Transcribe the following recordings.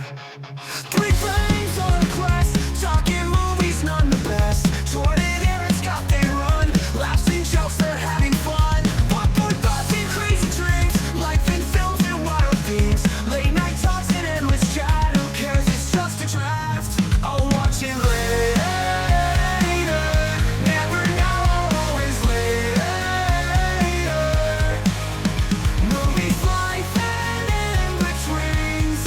Three frames on a quest, talking movies, none the best. Jordan and Aaron's got they run, laughs and jokes, they're having fun. Popcorn thoughts and crazy dreams, life in films and wild themes. Late night talks and endless chat, who cares, it's just a draft. I'll watch it later, never now, always later. Movies, life and in-betweens,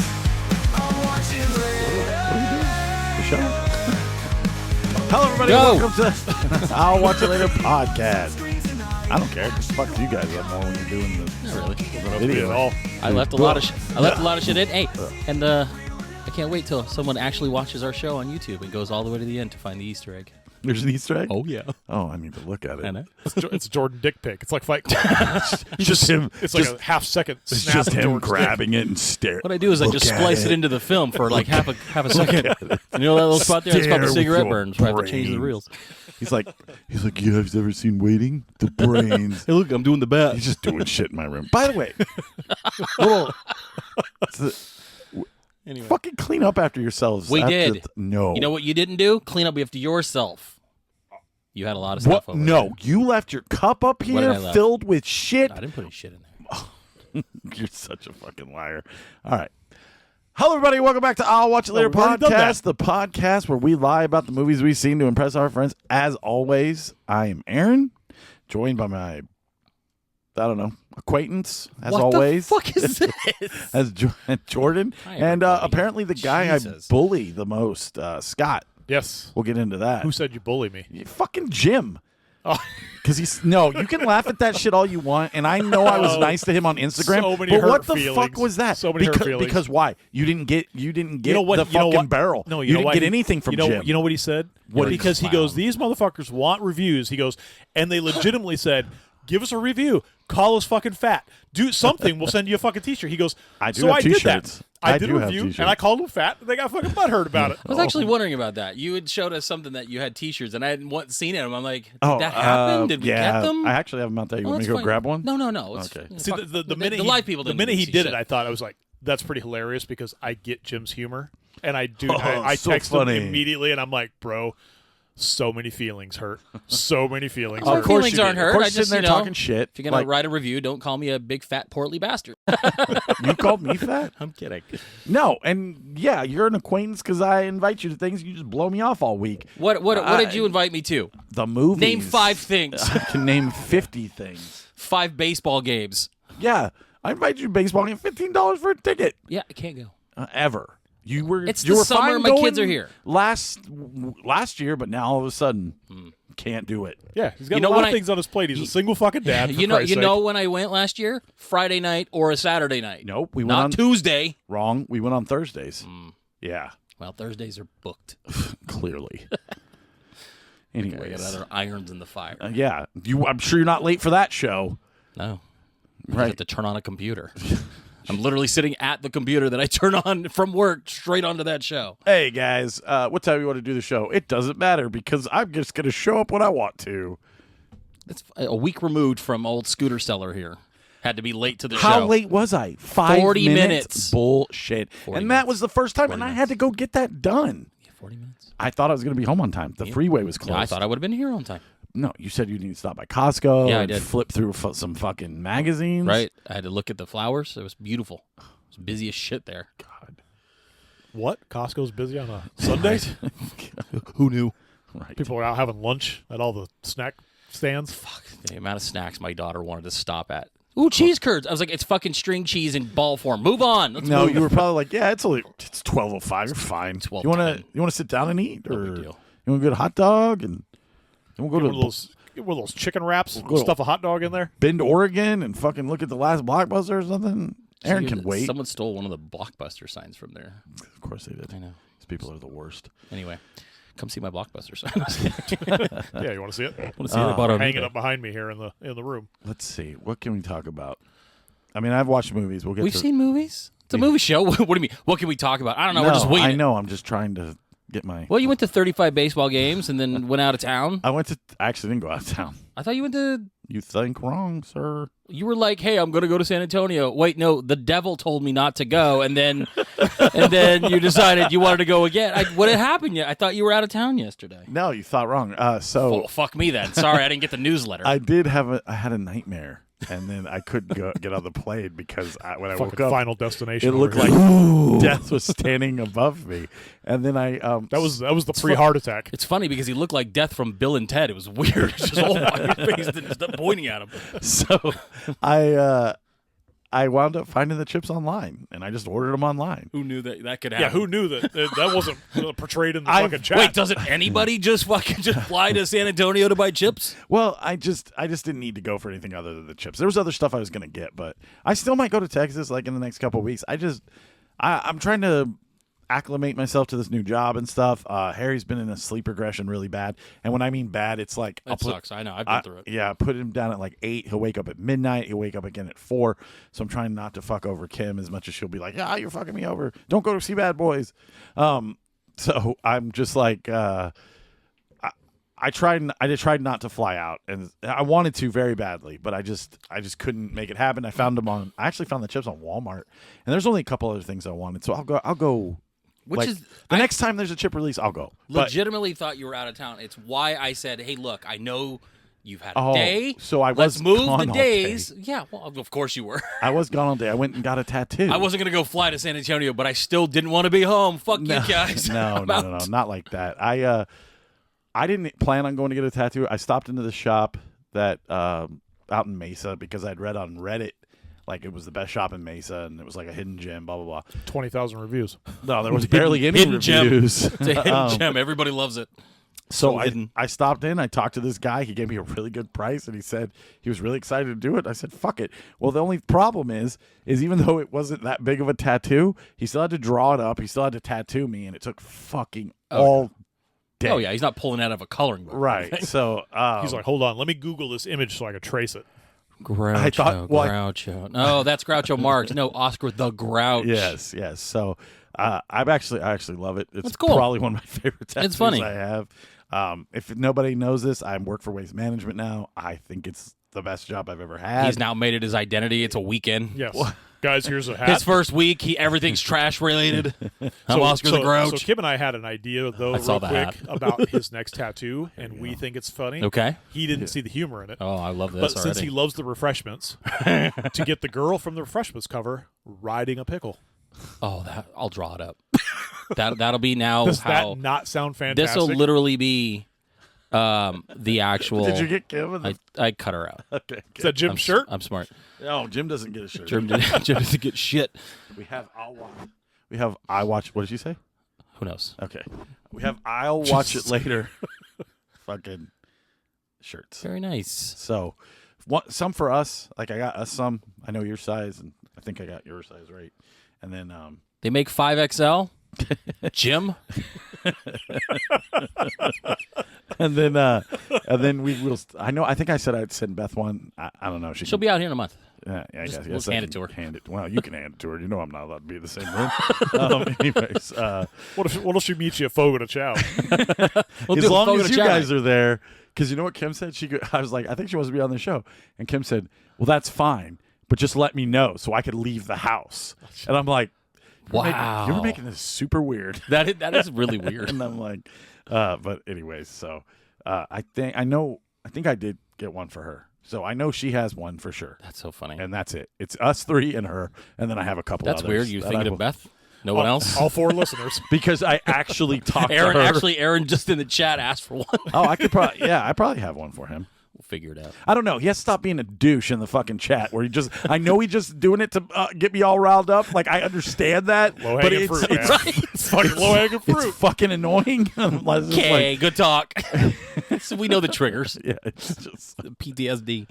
I'll watch it later. Hello, everybody. Go. Welcome to I'll Watch It Later podcast. I don't care. Just fuck you guys up more when you're doing the video. all. I left a lot of shit in. Hey, and I can't wait till someone actually watches our show on YouTube and goes all the way to the end to find the Easter egg. There's an Easter egg? Oh yeah. Oh, I need to look at it. I know. It's a Jordan dick pic. It's like Fight Club. Just him. It's like a half second It's snap just of him Jordan's grabbing it and staring. What I do is I just splice it into the film for like half a second. You know that little spot there? It's called the Stare cigarette with burns. your Where I have to change the brains. reels. He's like, you guys ever seen Waiting? The brains. Hey, look, I'm doing the bat. He's just doing shit in my room. By the way, little, Anyway, fucking clean up after yourselves. We after did. No. you know what you didn't do? Clean up after yourself. You had a lot of What? stuff over No, there. you left your cup up What did here I left? filled with shit. I didn't put any shit in there. You're such a fucking liar. All right. Hello, everybody. Welcome back to I'll Watch It Later we've already done podcast, the podcast where we lie about the movies we've seen to impress our friends. As always, I am Aaron, joined by my, I don't know, acquaintance, as What always. the fuck is this? As Jordan. Hi, And everybody. apparently the guy Jesus. I bully the most, Scott. Yes. We'll get into that. Who said you bully me? Fucking Jim. Oh, Because he's no, you can laugh at that shit all you want, and I know I was Oh, nice to him on Instagram. so many but hurt what the feelings. fuck was that? So many hurt feelings. Because why? You didn't get you know what? the You know fucking what? barrel. No, you know didn't what? get anything from you know, Jim. You know what he said? What did because he clown. goes, these motherfuckers want reviews. He goes, and they legitimately said, give us a review. Call us fucking fat. Do something. We'll send you a fucking t-shirt. He goes, I do so have I did t-shirts. that. I I did do a have review, t-shirts. and I called them fat, and they got fucking butthurt about it. I was actually wondering about that. You had showed us something that you had T-shirts, and I hadn't seen it. I'm like, did that happen? Did we yeah, get them? I actually have them out there. You Oh, want me that's to go fine. grab one? No. It's, Okay. See, fuck, the minute the he, live people the didn't minute even he see did shit. it, I thought I was like, that's pretty hilarious because I get Jim's humor, and I do. Oh, I so text funny. him immediately, and I'm like, bro, so many feelings hurt. So many feelings My hurt. feelings you aren't did. hurt. Of course, I just, sitting there talking shit. If you're gonna like, write a review, don't call me a big fat portly bastard. you called me fat? I'm kidding. No, and yeah, you're an acquaintance because I invite you to things. You just blow me off all week. What did you invite me to? The movies. Name 5 things. I can name 50 things. 5 baseball games. Yeah, I invite you to baseball game. $15 for a ticket. Yeah, I can't go. Ever. You were. It's you the were summer, fine my going kids are here. Last year, but now all of a sudden can't do it. Yeah, he's got You know a lot when of things on his plate. He's a single fucking dad. For You Christ's sake. know when I went last year? Friday night or a Saturday night. Nope, we went Not on Tuesday. wrong. We went on Thursdays. Yeah, Well, Thursdays are booked. clearly. I Anyways, got other irons in the fire. yeah, I'm sure you're not late for that show, No. I right? have to turn on a computer. I'm literally sitting at the computer that I turn on from work straight onto that show. Hey guys, what time you want to do the show? It doesn't matter because I'm just going to show up when I want to. It's a week removed from old scooter seller here. Had to be late to the show. How late was I? 5 40 minutes. Bullshit. 40 And that minutes. was the first time, 40 and I minutes. had to go get that done. Yeah, 40 minutes. I thought I was going to be home on time. The freeway was closed. Yeah, I thought I would have been here on time. No, you said you need to stop by Costco Yeah, I and did. flip through some fucking magazines. Right? I had to look at the flowers. It was beautiful. It was busy as shit there. God. What? Costco's busy on a Sunday? Who knew? Right. People are out having lunch at all the snack stands. Fuck. The amount of snacks my daughter wanted to stop at. Ooh, cheese curds. I was like, it's fucking string cheese in ball form. Move on. Let's No, move. you were probably like, yeah, it's 12:05. You're fine. 12:10. You want to sit down and eat, No or big you deal. want to get a hot dog and we'll go Get to one of those chicken wraps. go- Stuff a hot dog in there. Bend, Oregon, and fucking look at the last Blockbuster or something. Aaron can wait. Someone stole one of the Blockbuster signs from there. Of course they did. I know. These people are the worst. Anyway, come see my Blockbuster sign. Yeah, you want to see it? Want to see it? I bought it. Hang it up behind me here in the room. Let's see. What can we talk about? I mean, I've watched movies. We'll get We've to seen movies. It's a movie show. What do you mean? What can we talk about? I don't know. We're just winging I it. know. I'm just trying to get my. Well, you went to 35 baseball games and then went out of town. I actually didn't go out of town. I thought you went to. You think wrong, sir. You were like, "Hey, I'm going to go to San Antonio." Wait, no, the devil told me not to go, and then you decided you wanted to go again. What had happened yet? I thought you were out of town yesterday. No, you thought wrong. So Oh, fuck me then. Sorry, I didn't get the newsletter. I had a nightmare, and then I couldn't get on the plane because when I woke Fucking up, Final Destination. it looked over like here. death was standing above me, and then I that was the pre-heart attack. It's funny because he looked like Death from Bill and Ted. It was weird. It's just all on your face and just pointing at him. So I wound up finding the chips online, and I just ordered them online. Who knew that could happen? Yeah, who knew that wasn't portrayed in the fucking chat? Wait, doesn't anybody just fly to San Antonio to buy chips? Well, I just didn't need to go for anything other than the chips. There was other stuff I was going to get, but I still might go to Texas like in the next couple of weeks. I'm trying to acclimate myself to this new job and stuff. Harry's been in a sleep regression really bad, and when I mean bad, it's like That sucks. I know. I've been through it. Yeah, put him down at like 8. He'll wake up at midnight. He'll wake up again at 4. So I'm trying not to fuck over Kim as much as she'll be like, "Ah, you're fucking me over. Don't go to see Bad Boys." So I'm just like, I tried not to fly out, and I wanted to very badly, but I just couldn't make it happen. I actually found the chips on Walmart, and there's only a couple other things I wanted. So I'll go. Next time there's a chip release, I'll go. Legitimately thought you were out of town. It's why I said, "Hey, look, I know you've had a day. So Let's move gone the all days." day. Yeah, well, of course you were. I was gone all day. I went and got a tattoo. I wasn't gonna go fly to San Antonio, but I still didn't want to be home. Fuck you guys. No, not like that. I didn't plan on going to get a tattoo. I stopped into the shop that out in Mesa because I'd read on Reddit like it was the best shop in Mesa and it was like a hidden gem. Blah blah blah. 20,000 reviews. No, there was barely any hidden gem. reviews. It's a hidden gem. Everybody loves it. So hidden. I stopped in. I talked to this guy. He gave me a really good price, and he said he was really excited to do it. I said, "Fuck it." Well, the only problem is even though it wasn't that big of a tattoo, he still had to draw it up. He still had to tattoo me, and it took fucking all day. Oh yeah, he's not pulling out of a coloring book. Right. So He's like, hold on, let me Google this image so I can trace it. Groucho. I thought- well, Groucho. No, that's Groucho Marx. No, Oscar the Grouch. Yes. So I actually love it. It's That's cool. probably one of my favorite tattoos funny. I have. If nobody knows this, I work for Waste Management now. I think it's the best job I've ever had. He's now made it his identity. It's a weekend. Yes. Guys, here's a hat. His first week, everything's trash related. I'm Oscar the Grouch. So Kim and I had an idea, though, I saw real the quick, hat. about his next tattoo, and we think it's funny. Okay. He didn't see the humor in it. Oh, I love But this since already. he loves the refreshments, to get the girl from the refreshments cover riding a pickle. Oh, I'll draw it up. That'll be now Does how that not sound this fantastic? will literally be the actual. Did you get Kim? I cut her out. Okay. Is that Jim's shirt? I'm smart. No, Jim doesn't get a shirt. Jim doesn't get shit. We have I watch. What did you say? Who knows? Okay. We have I'll watch it later. Fucking shirts. Very nice. So, some for us. Like I got us some. I know your size, and I think I got your size right. And then They make 5XL. Jim. and then we will. I think I said I'd send Beth one. I don't know. She'll be out here in a month. Yeah, I guess. we'll hand it to her. Well, you can hand it to her. You know I'm not allowed to be in the same room. Anyways, What if she meets you at Fogo de Chao? We'll as do long Fogo as de you Chao guys night. are there, because you know what Kim said. I was like, I think she wants to be on the show, and Kim said, "Well, that's fine, but just let me know so I could leave the house." And I'm like, Wow. you're making this super weird." That is really weird. And I'm like, but anyways, so I think I did get one for her. So I know she has one for sure. That's so funny. And that's it. It's us three and her, and then I have a couple That's others. weird. You that thinking I of will- Beth? No one else? All four listeners. Because I actually talked Aaron, to her. Aaron just in the chat asked for one. Oh, I probably have one for him. We'll figure it out. I don't know. He has to stop being a douche in the fucking chat where I know he's just doing it to get me all riled up. Like, I understand that. Low but hanging it's, fruit, it's, man. It's fucking low hanging fruit. it's fucking annoying. Unless it's Okay, like, good talk. So we know the triggers. yeah, it's just, PTSD.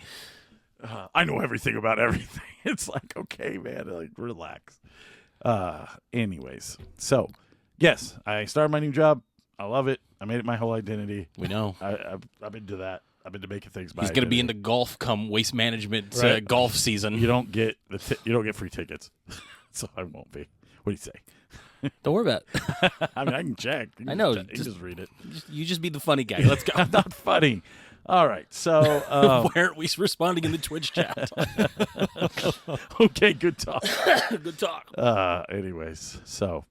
I know everything about everything. It's like, okay, man, like, relax. Anyways, so, yes, I started my new job. I love it. I made it my whole identity. We know. I've been to that. I've been to making things. He's going to be into golf come waste management Right. golf season. You don't get free tickets, so I won't be. What do you say? Don't worry about it. I mean, I can check. You I know. can just read it. You just be the funny guy. Let's go. I'm not funny. All right. So, Why aren't we responding in the Twitch chat? okay, good talk. Good talk. Anyways, so.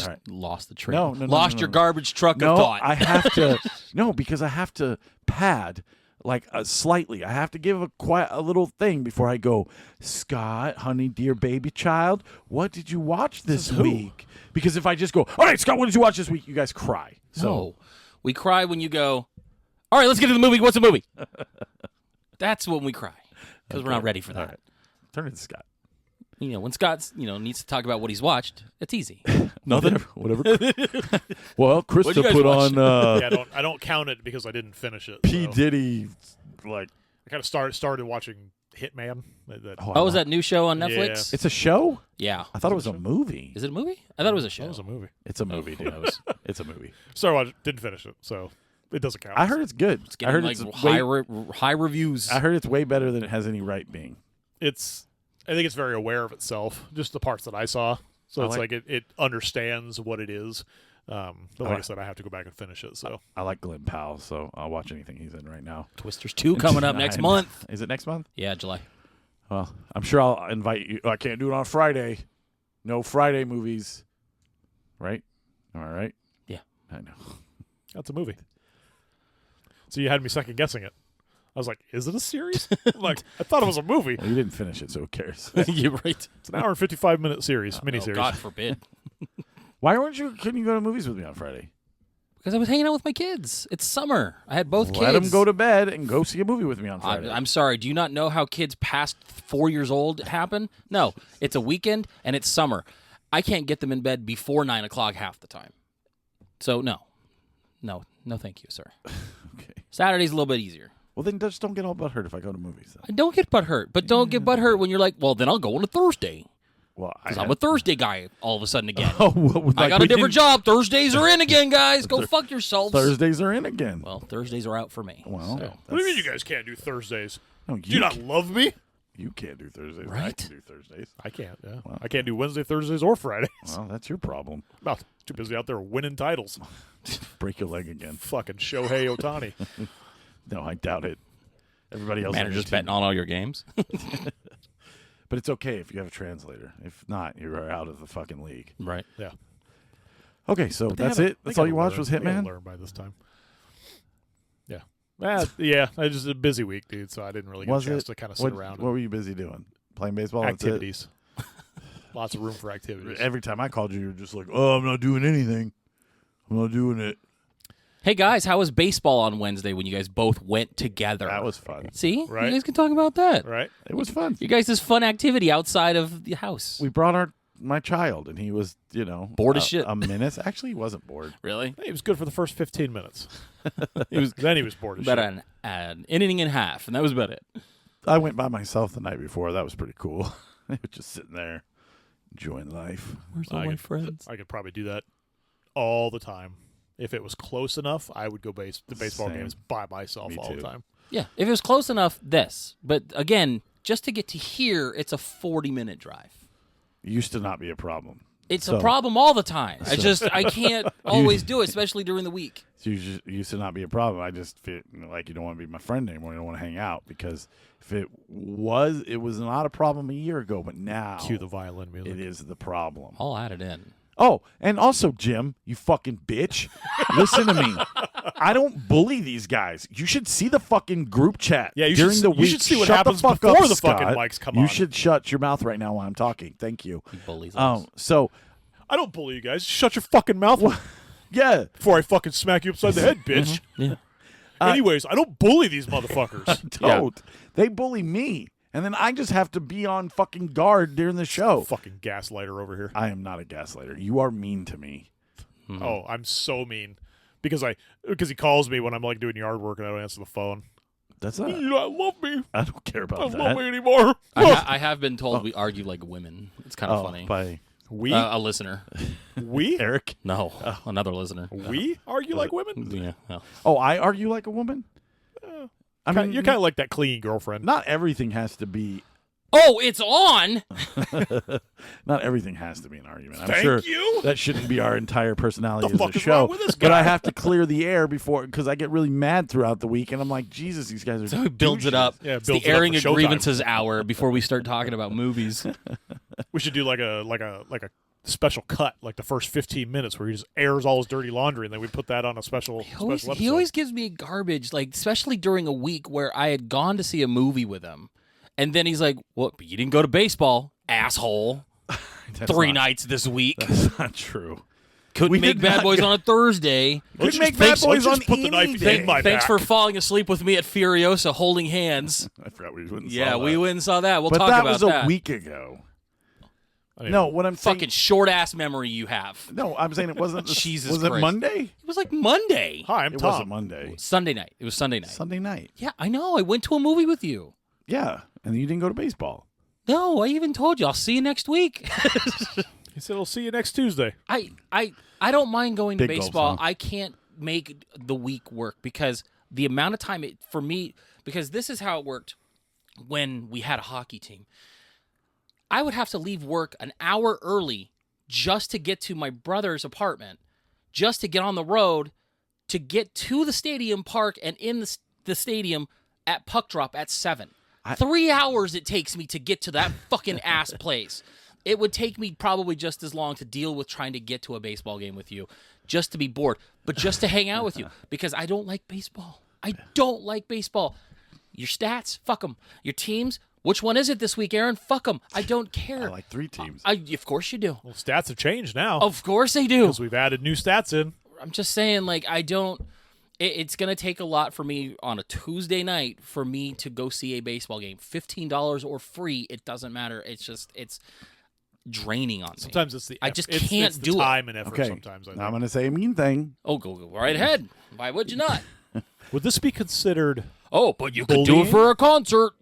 All right. Lost the train. No, Lost your garbage truck No, of thought. I have to. No, because I have to pad like slightly. I have to give a little thing before I go. Scott, honey, dear baby child, what did you watch this week? Because if I just go, all right, Scott, what did you watch this week? You guys cry. So No. We cry when you go, all right, let's get to the movie. What's the movie? That's when we cry because we're not ready for that. all right, turn it to Scott. You know, when Scott, needs to talk about what he's watched, it's easy. Nothing. Whatever. Well, Krista What'd you guys put watch? on Yeah, I don't count it because I didn't finish it. P so. Diddy. Like, I kind of started watching Hitman. Oh, was that new show on Netflix? It's a show. Yeah. I thought it was a movie. Is it a movie? I thought it was a show. That was a movie. It's a movie, Who dude. knows? It's a movie. So I didn't finish it, so it doesn't count. I heard it's good. I Getting heard like it's high reviews. I heard it's way better than it has any right being. I think it's very aware of itself, just the parts that I saw. So it's like- like it understands what it is. But like I like- said, I have to go back and finish it. So I like Glenn Powell, so I'll watch anything he's in right now. Twisters 2 coming up next I- month. Is it next month? Yeah, July. Well, I'm sure I'll invite you. I can't do it on Friday. No Friday movies. Right? Am I right? Yeah. I know. that's a movie. So you had me second guessing it. I was like, is it a series? I'm like, I thought it was a movie. Well, you didn't finish it, so who cares? You're right. It's an hour and 55-minute series, miniseries. Oh, God forbid. Why couldn't you go to movies with me on Friday? Because I was hanging out with my kids. It's summer. I had both kids. Let them go to bed and go see a movie with me on Friday. I'm sorry. Do you not know how kids past 4 years old happen? No. It's a weekend and it's summer. I can't get them in bed before 9 o'clock half the time. So, no. No, thank you, sir. Okay. Saturday's a little bit easier. Well, then just don't get all butthurt if I go to movies. Then. I don't get butthurt, but don't get butthurt when you're like, well, then I'll go on a Thursday. Well, Because I'm a Thursday guy all of a sudden again. Oh, well, I got a different job. Thursdays are in again, guys. Go fuck yourselves. Thursdays are in again. Well, Thursdays are out for me. Well, so. What do you mean you guys can't do Thursdays? No, Do you not love me? You can't do Thursdays. I Right? can do Thursdays. I can't. Yeah. I can't do Wednesday, Thursdays, or Fridays. Well, that's your problem. Well, too busy out there winning titles. Break your leg again. Fucking Shohei Otani. No, I doubt it. Everybody else. Manager's betting on all your games. But it's okay if you have a translator. If not, you're out of the fucking league. Right. Yeah. Okay, so They that's gotta- it. they That's all gotta you watched learn. was They gotta Hitman. learn by this time. Yeah. Yeah. I just a busy week, dude. So I didn't really get Was a chance it? to kind of sit What, around. what were you busy doing? Playing baseball. That's it? Activities. Lots of room for activities. Every time I called you, you were just like, "Oh, I'm not doing anything. I'm not doing it." Hey, guys, how was baseball on Wednesday when you guys both went together? That was fun. See? Right. You guys can talk about that. Right. It was fun. You guys, this fun activity outside of the house. We brought my child, and he was, Bored as shit. A menace. Actually, he wasn't bored. Really? He was good for the first 15 minutes. Then he was bored as About shit. an inning and a half, and that was about it. I went by myself the night before. That was pretty cool. I was just sitting there, enjoying life. Where's all my friends? I could probably do that all the time. If it was close enough, I would go the baseball Same. games by myself Me all too. the time. Yeah, if it was close enough, this. But again, just to get to here, it's a 40-minute drive. Used to not be a problem. It's So- a problem all the time. I can't always do it, especially during the week. Used to not be a problem. I just feel like you don't want to be my friend anymore. You don't want to hang out because if it was not a problem a year ago, but now Cue the violin music. it is the problem. I'll add it in. Oh, and also, Jim, you fucking bitch. Listen to me. I don't bully these guys. You should see the fucking group chat Yeah, you during should- the you week. should see what Shut happens the fuck before up, the fucking Scott. mics come You on. should shut your mouth right now while I'm talking. Thank you. He bullies us. So, I don't bully you guys. Shut your fucking mouth yeah. before I fucking smack you upside the head, bitch. Yeah. Anyways, I don't bully these motherfuckers. Don't. They bully me. And then I just have to be on fucking guard during the show. Fucking gaslighter over here. I am not a gaslighter. You are mean to me. Oh, I'm so mean because he calls me when I'm like doing yard work and I don't answer the phone. That's not. You don't love me. I don't care about Don't that. love me anymore. I have been told we argue like women. It's kind of funny. By We A listener. we Eric. No, another listener. we argue like women. Yeah. No. Oh, I argue like a woman. I mean, You're kind of like that clean girlfriend. not everything has to be Oh, it's on. Not everything has to be an argument. I'm Thank sure you. that shouldn't be our entire personality as fuck a is wrong show. with this But I guy? have to clear the air before because I get really mad throughout the week, and I'm like, Jesus, these guys are. So he builds it douches. up. Yeah, It's builds the it up airing for of showtime. grievances hour before we start talking about movies. We should do like a special cut, like the first 15 minutes where he just airs all his dirty laundry, and then we put that on a special episode. He always gives me garbage, like especially during a week where I had gone to see a movie with him, and then he's like, "Well, but you didn't go to baseball, asshole. That's 3 not- nights this week. That's not true. Couldn't we make did Bad not Boys go- on a Thursday. Could make Bad Boys on put the knife any in my Thanks back. for falling asleep with me at Furiosa, holding hands. I forgot we went. And Yeah, saw we that. went and saw that. We'll But talk that about was that. a week ago. I mean, No, what I'm saying. Fucking short ass memory you have. No, I'm saying it wasn't. Jesus was it Christ. Monday? It was like Monday, Hi, I'm It Tom. wasn't Monday. Sunday night. It was Sunday night. Sunday night. Yeah, I know. I went to a movie with you. Yeah, and you didn't go to baseball. No, I even told you I'll see you next week. He said, "I'll see you next Tuesday." I don't mind going to Big gulps, baseball. huh? I can't make the week work because the amount of time it for me because this is how it worked when we had a hockey team. I would have to leave work an hour early just to get to my brother's apartment, just to get on the road, to get to the stadium park and in the stadium at puck drop at 7. 3 hours it takes me to get to that fucking ass place. It would take me probably just as long to deal with trying to get to a baseball game with you, just to be bored, but just to hang out with you because I don't like baseball. I don't like baseball. Your stats, fuck them. Your teams, which one is it this week, Aaron? Fuck them. I don't care. I like 3 teams. Of course you do. Well, stats have changed now Of course they do. because we've added new stats in. I'm just saying, like, I don't. It's going to take a lot for me on a Tuesday night for me to go see a baseball game. $15 or free, it doesn't matter. It's draining on me. Sometimes it's the I just it's can't the do it. time and effort. Okay, Sometimes I now I'm think. going to say a mean thing. Oh, go right ahead. Why would you not? Would this be considered Oh, but you could do Bullying? it for a concert.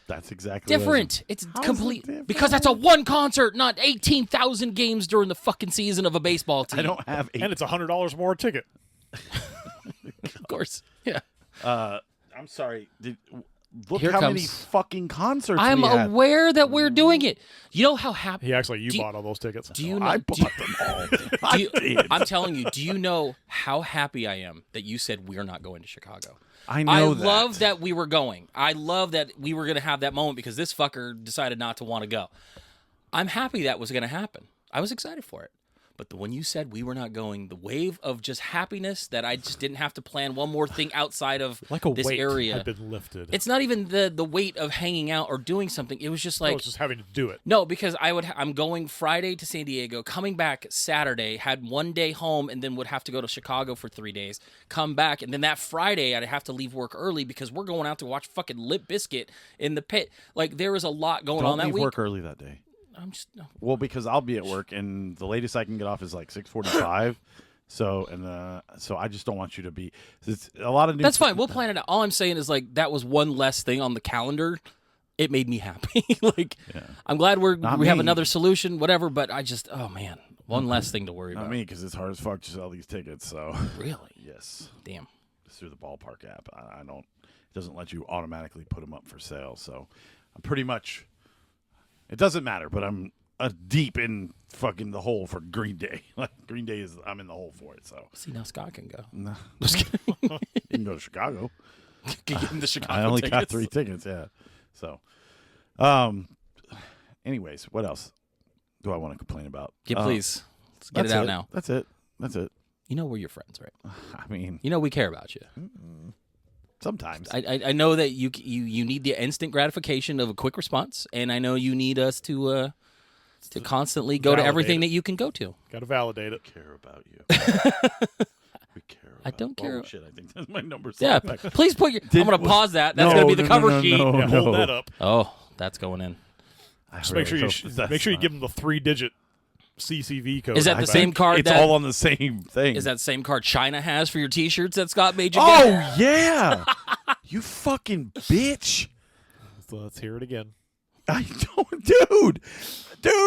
That's exactly what Different. It's How is it complete different? because that's a one concert, not 18,000 games during the fucking season of a baseball team. I don't have and it's $100 more a ticket? of course. Yeah. I'm sorry. Look Here how many comes- fucking concerts I'm we had. aware that we're doing it. You know how happy. He actually, you Do you- bought all those tickets. Do you know? I do you- bought them all. do I you- did. I'm telling you. Do you know how happy I am that you said we're not going to Chicago? I know I that. love that we were going. I love that we were going to have that moment because this fucker decided not to want to go. I'm happy that was going to happen. I was excited for it. But when you said we were not going, the wave of just happiness that I just didn't have to plan one more thing outside of Like a this weight area. had been lifted. It's not even the weight of hanging out or doing something. It was just No, like it's just having to do it. no, because I'm going Friday to San Diego, coming back Saturday, had 1 day home, and then would have to go to Chicago for 3 days, come back, and then that Friday I'd have to leave work early because we're going out to watch fucking Limp Bizkit in the pit. Like there was a lot going on Don't that leave week. work early that day. I'm just no. Well, because I'll be at work, and the latest I can get off is like 6:45. So I just don't want you to be. It's a lot of new. That's fine. We'll plan it out. All I'm saying is like that was one less thing on the calendar. It made me happy. Like I'm glad Not we have me. another solution, whatever. But I just oh man, one less thing to worry Not about. me, because it's hard as fuck to sell these tickets. So Really? yes, Damn. it's through the ballpark app. I don't. It doesn't let you automatically put them up for sale. So I'm pretty much. It doesn't matter, but I'm deep in fucking the hole for Green Day. Like Green Day is, I'm in the hole for it. So See now Scott can go. no. Just kidding. You can go to Chicago. Get him the Chicago I only got tickets. 3 tickets. Yeah. So, anyways, what else do I want to complain about? Yeah, please. Let's get it That's out now. That's it. That's it. You know we're your friends, right? I mean, You know we care about you. sometimes. I know that you need the instant gratification of a quick response, and I know you need us to constantly go to Validate everything it. that you can go to. Got to validate it. care about you. We care. I don't care. Oh, shit, I think that's my number. Yeah, please put your. I'm going to pause that. That's No, going to be the no, cover no, sheet. no. Yeah, hold that up. Oh, that's going in. Just make sure you give them the 3-digit CCV code. Is that on the back. same card? It's that, all on the same thing. Is that the same card China has for your T-shirts that Scott made you get? Oh yeah, you fucking bitch. So let's hear it again. I don't, dude.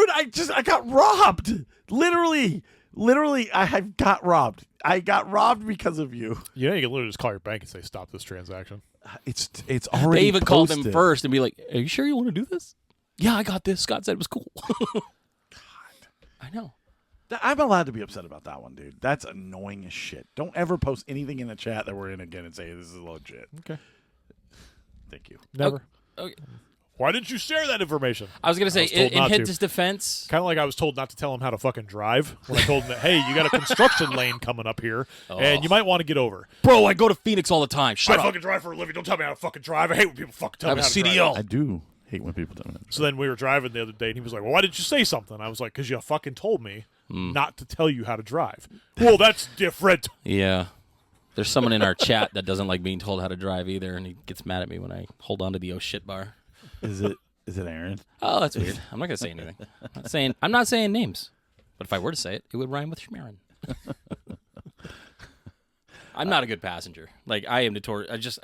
I got robbed. Literally, I have got robbed. I got robbed because of you. You know, you can literally just call your bank and say, "Stop this transaction." It's already. They even called him posted. first and be like, "Are you sure you want to do this?" Yeah, I got this. Scott said it was cool. God, I know. I'm allowed to be upset about that one, dude. That's annoying as shit. Don't ever post anything in the chat that we're in again and say this is legit. Okay. Thank you. Never. Okay. Why didn't you share that information? I was gonna say, was told in not to. his defense, Kind of like I was told not to tell him how to fucking drive when I told him that, hey, you got a construction lane coming up here, and you might want to get over. bro, I go to Phoenix all the time. Shut I up. fucking drive for a living. Don't tell me how to fucking drive. I hate when people fucking tell I me have how a to CDL. drive. I do hate when people tell me that. So then we were driving the other day, and he was like, well, why didn't you say something? I was like, because you fucking told me not to tell you how to drive. Well, that's different. Yeah. There's someone in our chat that doesn't like being told how to drive either, and he gets mad at me when I hold on to the oh shit bar. Is it Aaron? Oh, that's weird. I'm not gonna say anything. I'm not saying names, but if I were to say it, it would rhyme with Schmerin. I'm not a good passenger. Like I am notorious.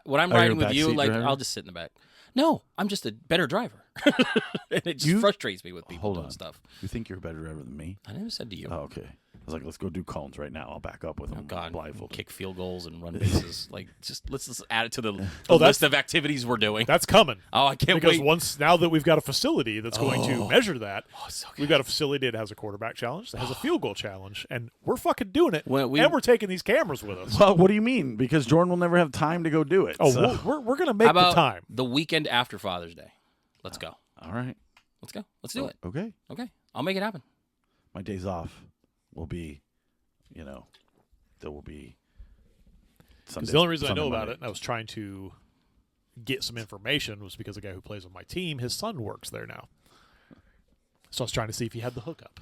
When I'm you're a riding with you, backseat like driver? I'll just sit in the back. No, I'm just a better driver, and it just frustrates me with people Hold doing on. stuff. You think you're a better driver than me? I never said to you. Oh, okay. I was like, let's go do cones right now. I'll back up with him. Oh God, blindfolded. kick field goals and run bases. Like, let's just add it to the Oh, list of activities we're doing. That's coming. Oh, I can't Because wait. now that we've got a facility that's going to measure that, so good. we've got a facility that has a quarterback challenge, that has a field goal challenge, and we're fucking doing it. Well, and we're taking these cameras with us. Well, what do you mean? Because Jordan will never have time to go do it. Oh, so- we're going to How make the about time. the weekend after Father's Day? Let's go. all right. Let's go. Let's do it. Okay. Okay, I'll make it happen. My days off will be, there will be. Because the only reason I know about it, and I was trying to get some information, was because the guy who plays on my team, his son works there now. So I was trying to see if he had the hookup.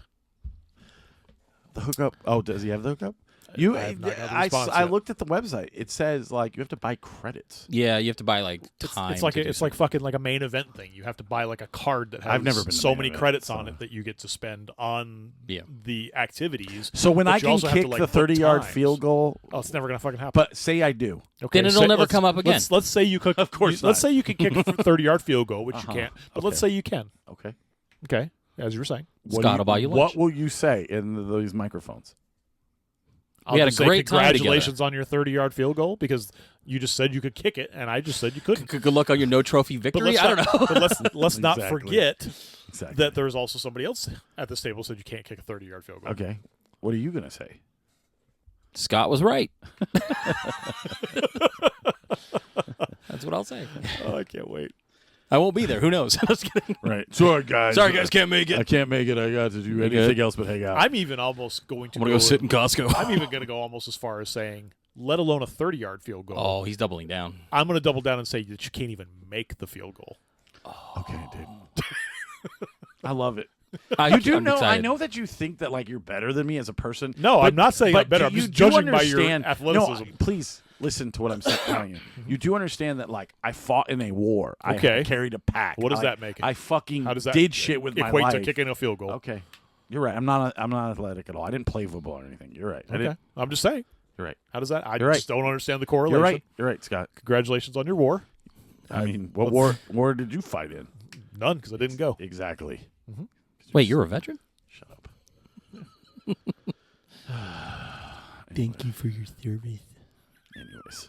The hookup. Oh, does he have the hookup? I have not had the response I yet. looked at the website. It says like you have to buy credits. Yeah, you have to buy like time. It's like to do it's like fucking like a main event thing. You have to buy like a card that has I've never been to so main many event, credits so- on it that you get to spend on Yeah. the activities. So when but I you can also have kick to, like, the put 30-yard times. field goal, Oh, it's never gonna fucking happen. but say I do. Okay, Then it'll never let's- come up again. Let's say you could. Of course Let's not. say you could kick a 30-yard field goal, which Uh-huh. you can't. But let's Okay. say you can. Okay. Okay, as you were saying. Scott will buy you lunch. What will you say in these microphones? We had a just say great time together. congratulations on your 30-yard field goal because you just said you could kick it, and I just said you couldn't. Good luck on your no trophy But victory. let's I don't not, know. But let's not Exactly. forget Exactly. that there's also somebody else at this table said you can't kick a 30-yard field goal. Okay. What are you gonna say? Scott was right. That's what I'll say. Oh, I can't wait. I won't be there. Who knows? Just kidding. Right. Sorry, guys. can't make I can't make it. I got to do good? anything else but hang out. I'm even almost going to I'm gonna go sit in Costco. I'm even going to go almost as far as saying, let alone a 30-yard field goal. Oh, he's doubling down. I'm going to double down and say that you can't even make the field goal. Okay, dude. I love it. I'm You do know. I excited. know that you think that like you're better than me as a person. No, but- I'm not saying I'm but better. do I'm you just do judging by your understand- athleticism. No, please listen to what I'm telling you. You do understand that like I fought in a war. Okay. I carried a pack. What does Like, that make it? I fucking How does that did shit with my equate life. to kicking a field goal? Okay, you're right. I'm not athletic at all. I didn't play football or anything. You're right. I Okay. didn't. I'm just saying. You're right. How does that? I You're right. just don't understand the correlation. You're right. You're right, Scott. Congratulations on your war. I mean, what war did you fight in? None, because I didn't go. Exactly. Wait, you're a veteran? Shut up. Thank you for your service. Anyways.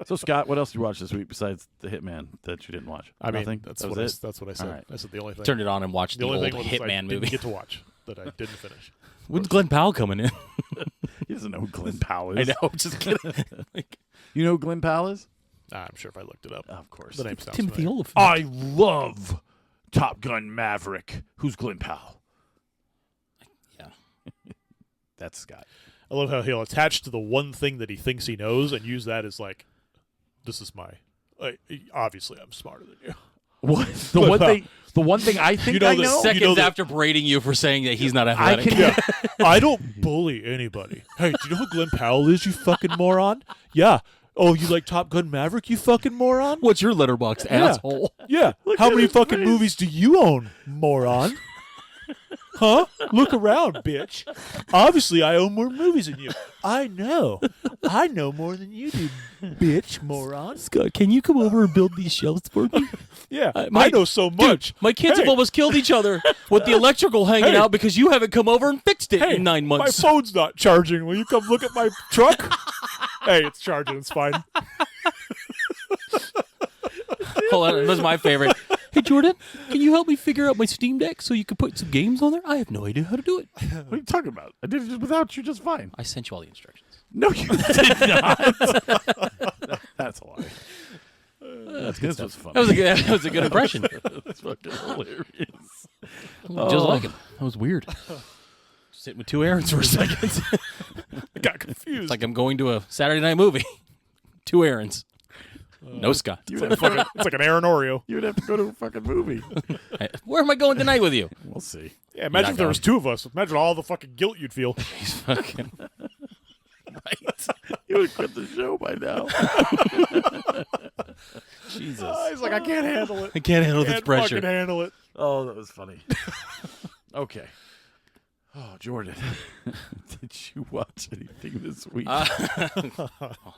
So Scott, what else did you watch this week besides The Hitman that you didn't watch? I mean, Nothing? that's That what was it? that's what I said. All right. I said the only thing. Turned it on and watched The the, only old thing was I Hitman didn't movie. get to watch that I didn't finish. When's Glenn Powell coming in? He doesn't know who Glenn Powell I is. know. Just kidding. Like, You know who Glenn Powell is? I'm sure if I looked it up, Of course. the name sounds Timothy familiar. Oliphant. I love Top Gun Maverick. Who's Glenn Powell? Yeah. That's Scott. I love how he'll attach to the one thing that he thinks he knows and use that as like, this is my. Obviously, I'm smarter than you. What? The one thing I think You know I the know? second- Seconds that- after braiding you for saying that he's not I athletic. can Yeah, I don't bully anybody. Hey, do you know who Glenn Powell is? You fucking moron. Yeah. Oh, you like Top Gun Maverick? You fucking moron. What's your letterbox, Yeah. asshole? Yeah. How many fucking movies do you own, moron? Huh? Look around, bitch. Obviously, I own more movies than you. I know. I know more than you do, bitch, moron. Scott, can you come over and build these shelves for me? Yeah, my- I know so much. Dude, my kids Hey. have almost killed each other with the electrical hanging Hey. out because you haven't come over and fixed it Hey, in 9 months. My phone's not charging. Will you come look at my truck? Hey, it's charging. It's fine. Hold on, that was my favorite. Hey, Jordan, can you help me figure out my Steam Deck so you can put some games on there? I have no idea how to do it. What are you talking about? I did it without you just fine. I sent you all the instructions. No, you did not. That's a lie. This was funny. That was a good impression. That's fucking hilarious. Just like him. That was weird. Sitting with two errands for a second. I got confused. It's like I'm going to a Saturday night movie. Two errands. No Scott. You would have fucking, It's like an Aaron Oreo. you would have to go to a fucking movie. Where am I going tonight with you? We'll see. Yeah, imagine not if there going. was two of us. Imagine all the fucking guilt you'd feel. He's fucking right. You would have quit the show by now. Jesus. He's like, I can't handle it. I can't handle this Can't pressure. fucking handle it. Oh, that was funny. Okay. Oh, Jordan, did you watch anything this week? Oh,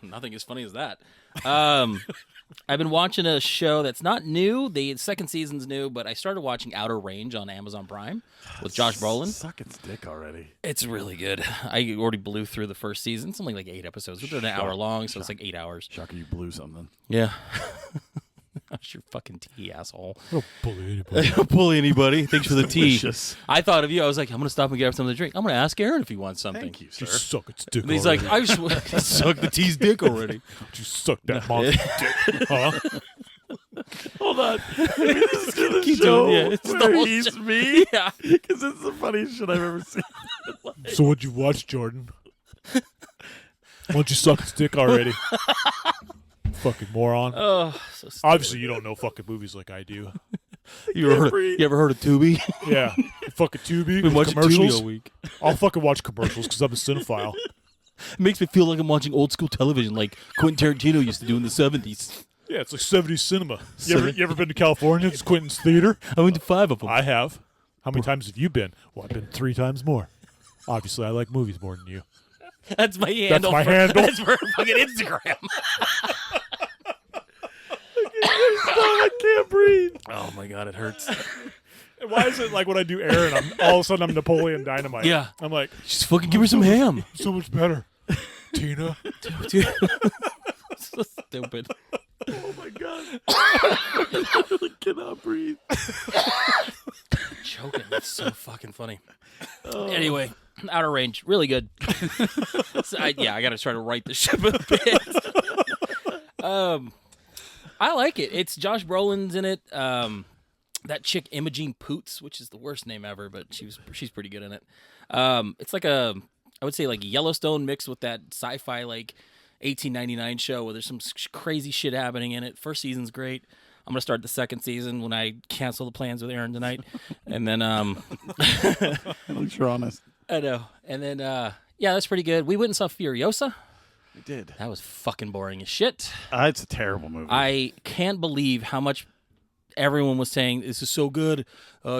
nothing as funny as that. I've been watching a show that's not new. The second season's new, but I started watching Outer Range on Amazon Prime with Josh Brolin. Suck its dick already. It's really good. I already blew through the first season. It's only like 8 episodes. They're an hour long, so it's like 8 hours. Shocker, you blew something. Yeah. That's your fucking tea, asshole. I don't bully anybody. Don't bully anybody. Thanks for the tea. Delicious. I thought of you. I was like, I'm going to stop and get something to drink. I'm going to ask Aaron if he wants something. Thank you, sir. Just suck its dick And he's already. like, I just suck the tea's dick already. Just suck that monster dick. Huh? Hold on. This is the Keep show doing- yeah, it's the where whole he's show. me. Yeah. Because it's the funniest shit I've ever seen. So what'd you watch, Jordan? Why don't you suck its dick already? Fucking moron. Oh, so stupid. Obviously, you don't know fucking movies like I do. You ever heard of Tubi? Yeah. Fucking Tubi Been with watching Tubi commercials. all week. I'll fucking watch commercials because I'm a cinephile. It makes me feel like I'm watching old school television like Quentin Tarantino used to do in the 70s. Yeah, it's like 70s cinema. You ever been to California? It's Quentin's Theater. I went to 5 of them. I have. How many times have you been? Well, I've been 3 times more. Obviously, I like movies more than you. That's my handle. my for, handle. That's for fucking Instagram. I can't breathe. Oh my god, it hurts. And why is it like when I do Aaron, all of a sudden I'm Napoleon Dynamite? Yeah. I'm like, Just fucking give her some ham. so much better. Tina. Dude. So stupid. Oh my god. I really cannot breathe. Choking. That's so fucking funny. Anyway, Outer Range, really good. So I got to try to right the ship a bit. I like it. It's Josh Brolin's in it. That chick Imogene Poots, which is the worst name ever, but she's pretty good in it. It's like I would say like Yellowstone mixed with that sci-fi like 1899 show where there's some crazy shit happening in it. First season's great. I'm gonna start the second season when I cancel the plans with Aaron tonight, and then At least you're honest. I know, and then that's pretty good. We went and saw Furiosa. We did. That was fucking boring as shit. It's a terrible movie. I can't believe how much everyone was saying this is so good.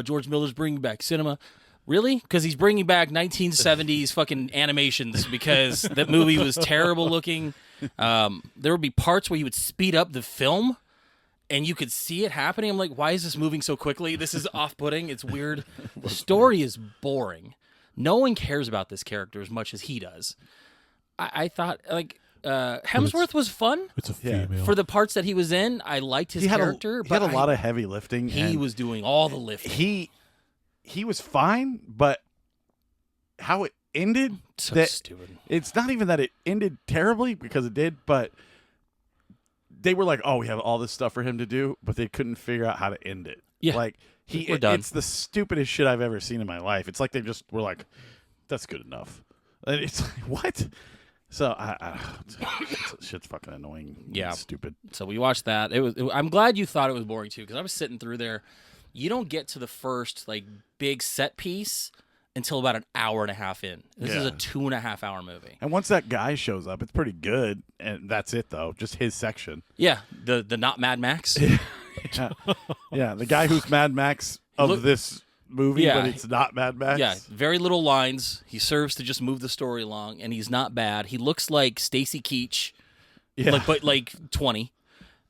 George Miller's bringing back cinema. Really? Because he's bringing back 1970s fucking animations because that movie was terrible looking. There would be parts where he would speed up the film and you could see it happening. I'm like, why is this moving so quickly? This is off-putting. It's weird. The story is boring. No one cares about this character as much as he does. I thought, like, Hemsworth was fun. It's a Yeah. female. For the parts that he was in, I liked his character. He had a but lot of heavy lifting. He and was doing all the lifting. He was fine, but how it ended, So that stupid. it's not even that it ended terribly because it did, but they were like, "Oh, we have all this stuff for him to do," but they couldn't figure out how to end it. Yeah. Like We're done. it's the stupidest shit I've ever seen in my life. It's like they just were like, "That's good enough." And it's like, what? So shit's fucking annoying. Yeah. It's stupid. So we watched that. I'm glad you thought it was boring too, because I was sitting through there. You don't get to the first like big set piece until about an hour and a half in. This is a 2.5 hour movie. And once that guy shows up, it's pretty good. And that's it, though. Just his section. Yeah, the not Mad Max. Yeah, the guy who's Mad Max of Look- this movie, Yeah. but it's not Mad Max. Yeah, very little lines. He serves to just move the story along, and he's not bad. He looks like Stacy Keach, Yeah. but 20,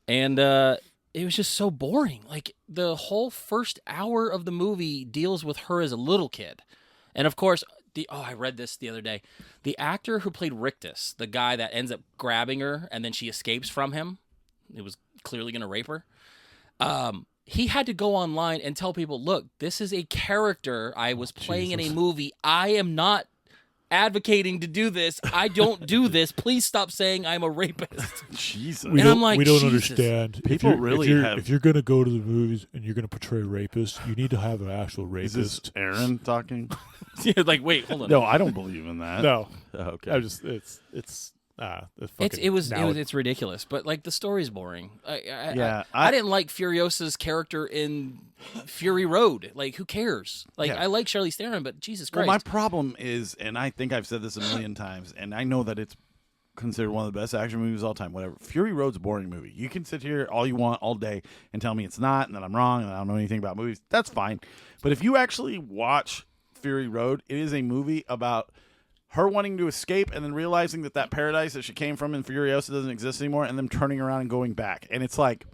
and it was just so boring. Like the whole first hour of the movie deals with her as a little kid, and of course, I read this the other day. The actor who played Rictus, the guy that ends up grabbing her and then she escapes from him, it was clearly going to rape her. He had to go online and tell people, look, this is a character I was playing in a movie. I am not advocating to do this. I don't do this. Please stop saying I'm a rapist. Jesus. And I'm like, we don't Jesus. understand. People if really have- If you're going to go to the movies and you're going to portray a rapist, you need to have an actual Is rapist. this Aaron talking? Yeah, like, wait, hold on. No, I don't believe in that. No, Okay. I'm just it's It's ridiculous, but like the story's boring. Yeah, I didn't like Furiosa's character in Fury Road. Like, who cares? Like, Yeah. I like Charlize Theron, but Jesus Well, Christ. my problem is, and I think I've said this a million times, and I know that it's considered one of the best action movies of all time. Whatever. Fury Road's a boring movie. You can sit here all you want all day and tell me it's not, and that I'm wrong, and I don't know anything about movies. That's fine. But if you actually watch Fury Road, it is a movie about her wanting to escape and then realizing that paradise that she came from in Furiosa doesn't exist anymore, and them turning around and going back. And it's like,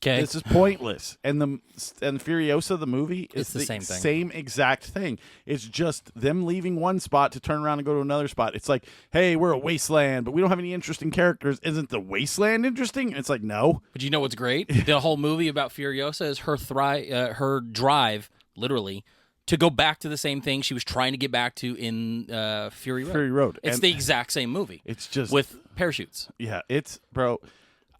Okay. this is pointless. And Furiosa, the movie, is It's the same thing. Same exact thing. It's just them leaving one spot to turn around and go to another spot. It's like, hey, we're a wasteland, but we don't have any interesting characters. Isn't the wasteland interesting? And it's like, no. But you know what's great? The whole movie about Furiosa is her drive, literally, to go back to the same thing she was trying to get back to in Fury Road. Fury Road. It's And the exact same movie. It's just with parachutes. Yeah, it's bro. It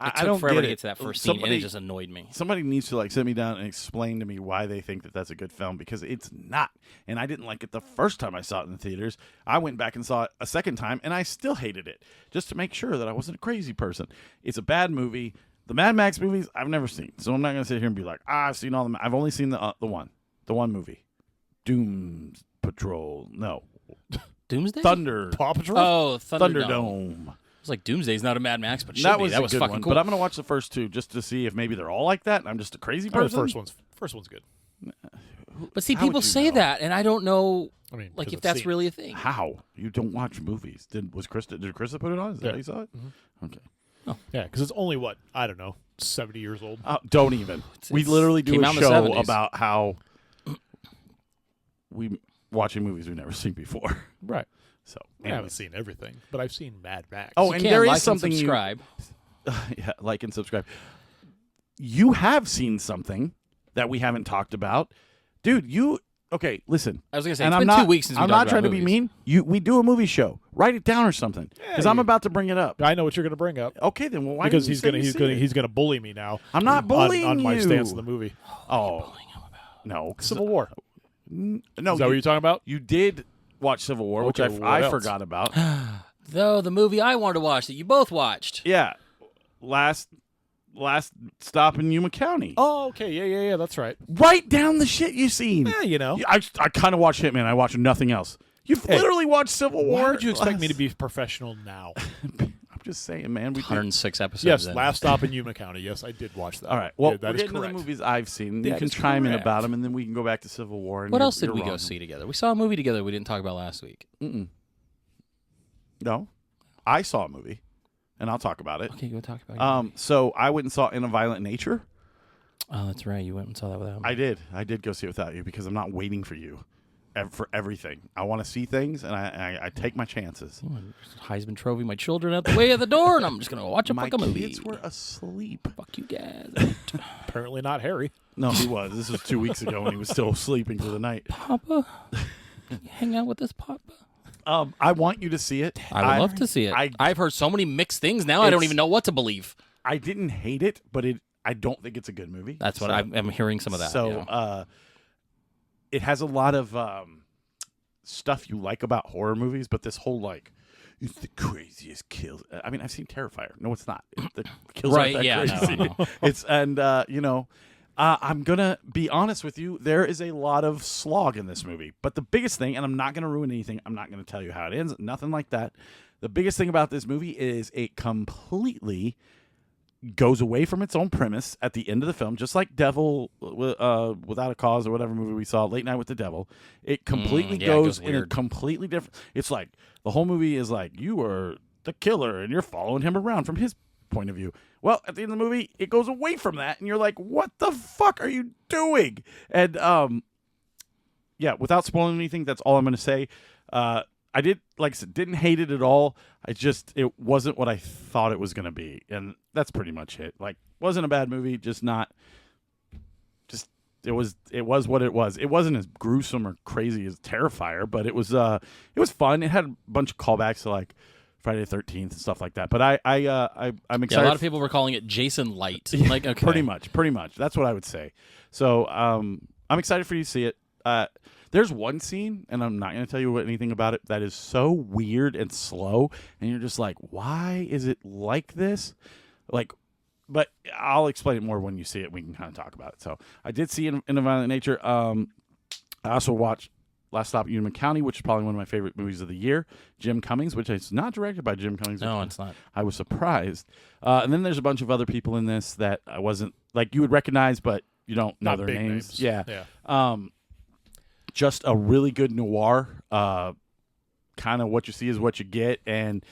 I took don't forever get to it. get to that first scene, and Somebody- it just annoyed me. Somebody needs to sit me down and explain to me why they think that that's a good film, because it's not. And I didn't like it the first time I saw it in the theaters. I went back and saw it a second time, and I still hated it, just to make sure that I wasn't a crazy person. It's a bad movie. The Mad Max movies I've never seen, so I'm not going to sit here and be like, I've seen all them. I've only seen the one movie, Doom Patrol. No, Doomsday? Thunder. Paw Patrol. Oh, Thunderdome. Thunderdome. It's like Doomsday's not a Mad Max, but That was that a was good fucking one, cool. but I'm going to watch the first two just to see if maybe they're all like that, and I'm just a crazy Oh, the person. first one's good. But see, How would people you say know? that, and I don't know, I mean, like, 'cause if I've that's seen really a thing. How? You don't watch movies? Did Krista put it on? Is that Yeah. how you saw it? Okay. Yeah, because it's only what, I don't know, 70 years old. Don't even. We it's- literally do came a out in the show 70s. about how we watching movies we've never seen before. Right. So I haven't seen everything, but I've seen Mad Max. Oh, You and can there is like and something subscribe. yeah, like and subscribe. You have seen something that we haven't talked about, dude. Okay, listen. I was gonna say, and it's I'm been not, 2 weeks since we I'm talked not about trying to be movies. mean. We do a movie show. Write it down or something, because I'm about to bring it up. I know what you're going to bring up. Okay, then why? Because didn't you say he's gonna bully me now. I'm not bullying on my you. stance in the movie. Oh, no, Civil War. No, Is that what you're talking about? You did watch Civil War, Okay, which what I else? forgot about. Though the movie I wanted to watch that you both watched. Yeah, last stop in Yuma County. Oh, okay. Yeah. That's right. Write down the shit you seen. Yeah, you know. Yeah, I kind of watched Hitman. I watched nothing else. You've literally watched Civil War. Why would you expect me to be professional now? I'm just saying, man. We did. 106 episodes. Yes, in. Last Stop in Yuma County. Yes, I did watch that. All right. Well, Yeah, that we're is getting to the correct. movies I've seen. You That can is chime in correct. about them, and then we can go back to Civil War. And What you're- else did you're we go wrong. see together? We saw a movie together we didn't talk about last week. No, I saw a movie, and I'll talk about it. Okay, go talk about it. So I went and saw In a Violent Nature. Oh, that's right. You went and saw that without me. I did. I did go see it without you because I'm not waiting for you for everything. I want to see things, and I take my chances. Heisman Trophy, my children out the way of the door, and I'm just going to watch a My fucking movie. kids were asleep. Fuck you guys. Apparently not Harry. No, he was. This was 2 weeks ago, and he was still sleeping through the night. Papa? You hang out with this Papa? I want you to see it. I would love to see it. I've heard so many mixed things now, I don't It's- even know what to believe. I didn't hate it, but I don't think it's a good movie. That's what I'm hearing some of that. So yeah. it has a lot of stuff you like about horror movies, but this whole it's the craziest kills. I mean, I've seen Terrifier. No, it's not. The kills Right, aren't that yeah, crazy. no. It's I'm gonna be honest with you. There is a lot of slog in this movie, but the biggest thing, and I'm not gonna ruin anything. I'm not gonna tell you how it ends. Nothing like that. The biggest thing about this movie is it completely goes away from its own premise at the end of the film, just like Devil Without a Cause or whatever movie we saw, Late Night with the Devil. It completely yeah, it goes goes in a weird. completely different. It's like the whole movie is like you are the killer and you're following him around from his point of view. Well, at the end of the movie, it goes away from that, and you're like, "What the fuck are you doing?" And yeah, without spoiling anything, that's all I'm going to say. I did, like I said, didn't hate it at all. It wasn't what I thought it was going to be. And that's pretty much it. Like, wasn't a bad movie, it was what it was. It wasn't as gruesome or crazy as Terrifier, but it was fun. It had a bunch of callbacks to like Friday the 13th and stuff like that. But I'm excited. Yeah, a lot of people were calling it Jason Light. Like, okay. Pretty much. That's what I would say. So I'm excited for you to see it. There's one scene, and I'm not going to tell you anything about it, that is so weird and slow, and you're just like, why is it like this? Like, but I'll explain it more when you see it. We can kind of talk about it. So I did see it in a Violent Nature. I also watched Last Stop Union County, which is probably one of my favorite movies of the year. Jim Cummings, which is not directed by Jim Cummings. No, it's not. I was surprised. And then there's a bunch of other people in this that I wasn't, like, you would recognize, but you don't know Not their big names. names. Yeah. Just a really good noir. Kind of what you see is what you get, and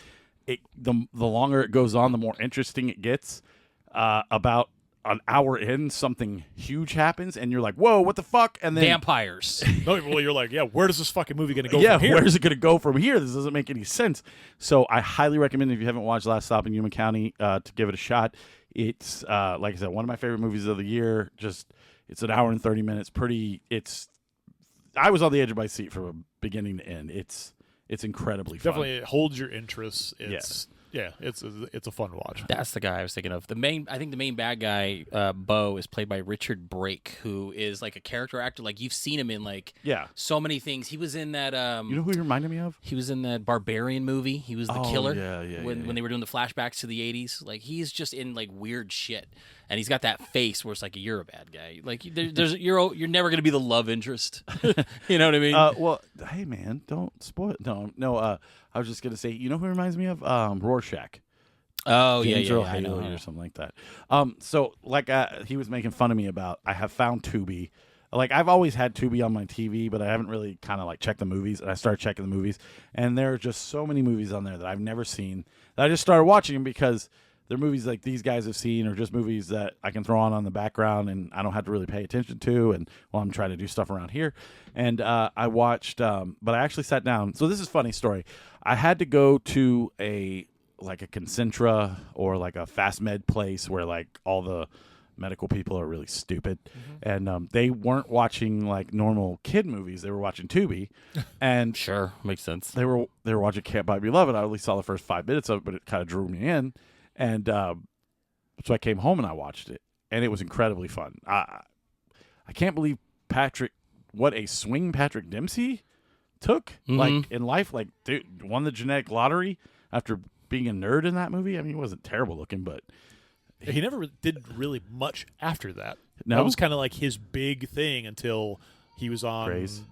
the longer it goes on, the more interesting it gets. About an hour in, something huge happens, and you're like, "Whoa, what the fuck?" And then Vampires. No, well, you're like, yeah, where does this fucking movie going to go yeah, from here? where's it going to go from here? This doesn't make any sense. So I highly recommend, if you haven't watched Last Stop in Yuma County, to give it a shot. It's like I said, one of my favorite movies of the year. It's an hour and 30 minutes. I was on the edge of my seat from beginning to end. It's incredibly fun. Definitely, it holds your interest. It's a fun watch. That's the guy I was thinking of. I think the main bad guy, Bo, is played by Richard Brake, who is like a character actor. Like, you've seen him in so many things. He was in that. You know who he reminded me of? He was in that Barbarian movie. He was the killer. Yeah. When they were doing the flashbacks to the 80s, like, he's just in like weird shit, and he's got that face where it's like, you're a bad guy. Like, you're never gonna be the love interest. You know what I mean? Well, hey man, don't spoil it. No. I was just gonna say, you know who he reminds me of? Rorschach. Oh James yeah, Earl I know. Haley or something like that. So like he was making fun of me about, I have found Tubi. Like, I've always had Tubi on my TV, but I haven't really kind of like checked the movies. And I started checking the movies, and there are just so many movies on there that I've never seen that I just started watching them because they're movies like these guys have seen, or just movies that I can throw on the background and I don't have to really pay attention to. And while I'm trying to do stuff around here, and I watched, but I actually sat down. So this is a funny story. I had to go to a Concentra or like a fast med place where like all the medical people are really stupid, and they weren't watching like normal kid movies. They were watching Tubi, and Sure, makes sense. they were watching Can't Buy Me Love. I only saw the first 5 minutes of it, but it kind of drew me in, and so I came home and I watched it, and it was incredibly fun. I can't believe what a swing Patrick Dempsey took like in life. Like, dude, won the genetic lottery after being a nerd in that movie. I mean, he wasn't terrible looking, but He never did really much after that. No? That was kind of like his big thing until he was on Grey's.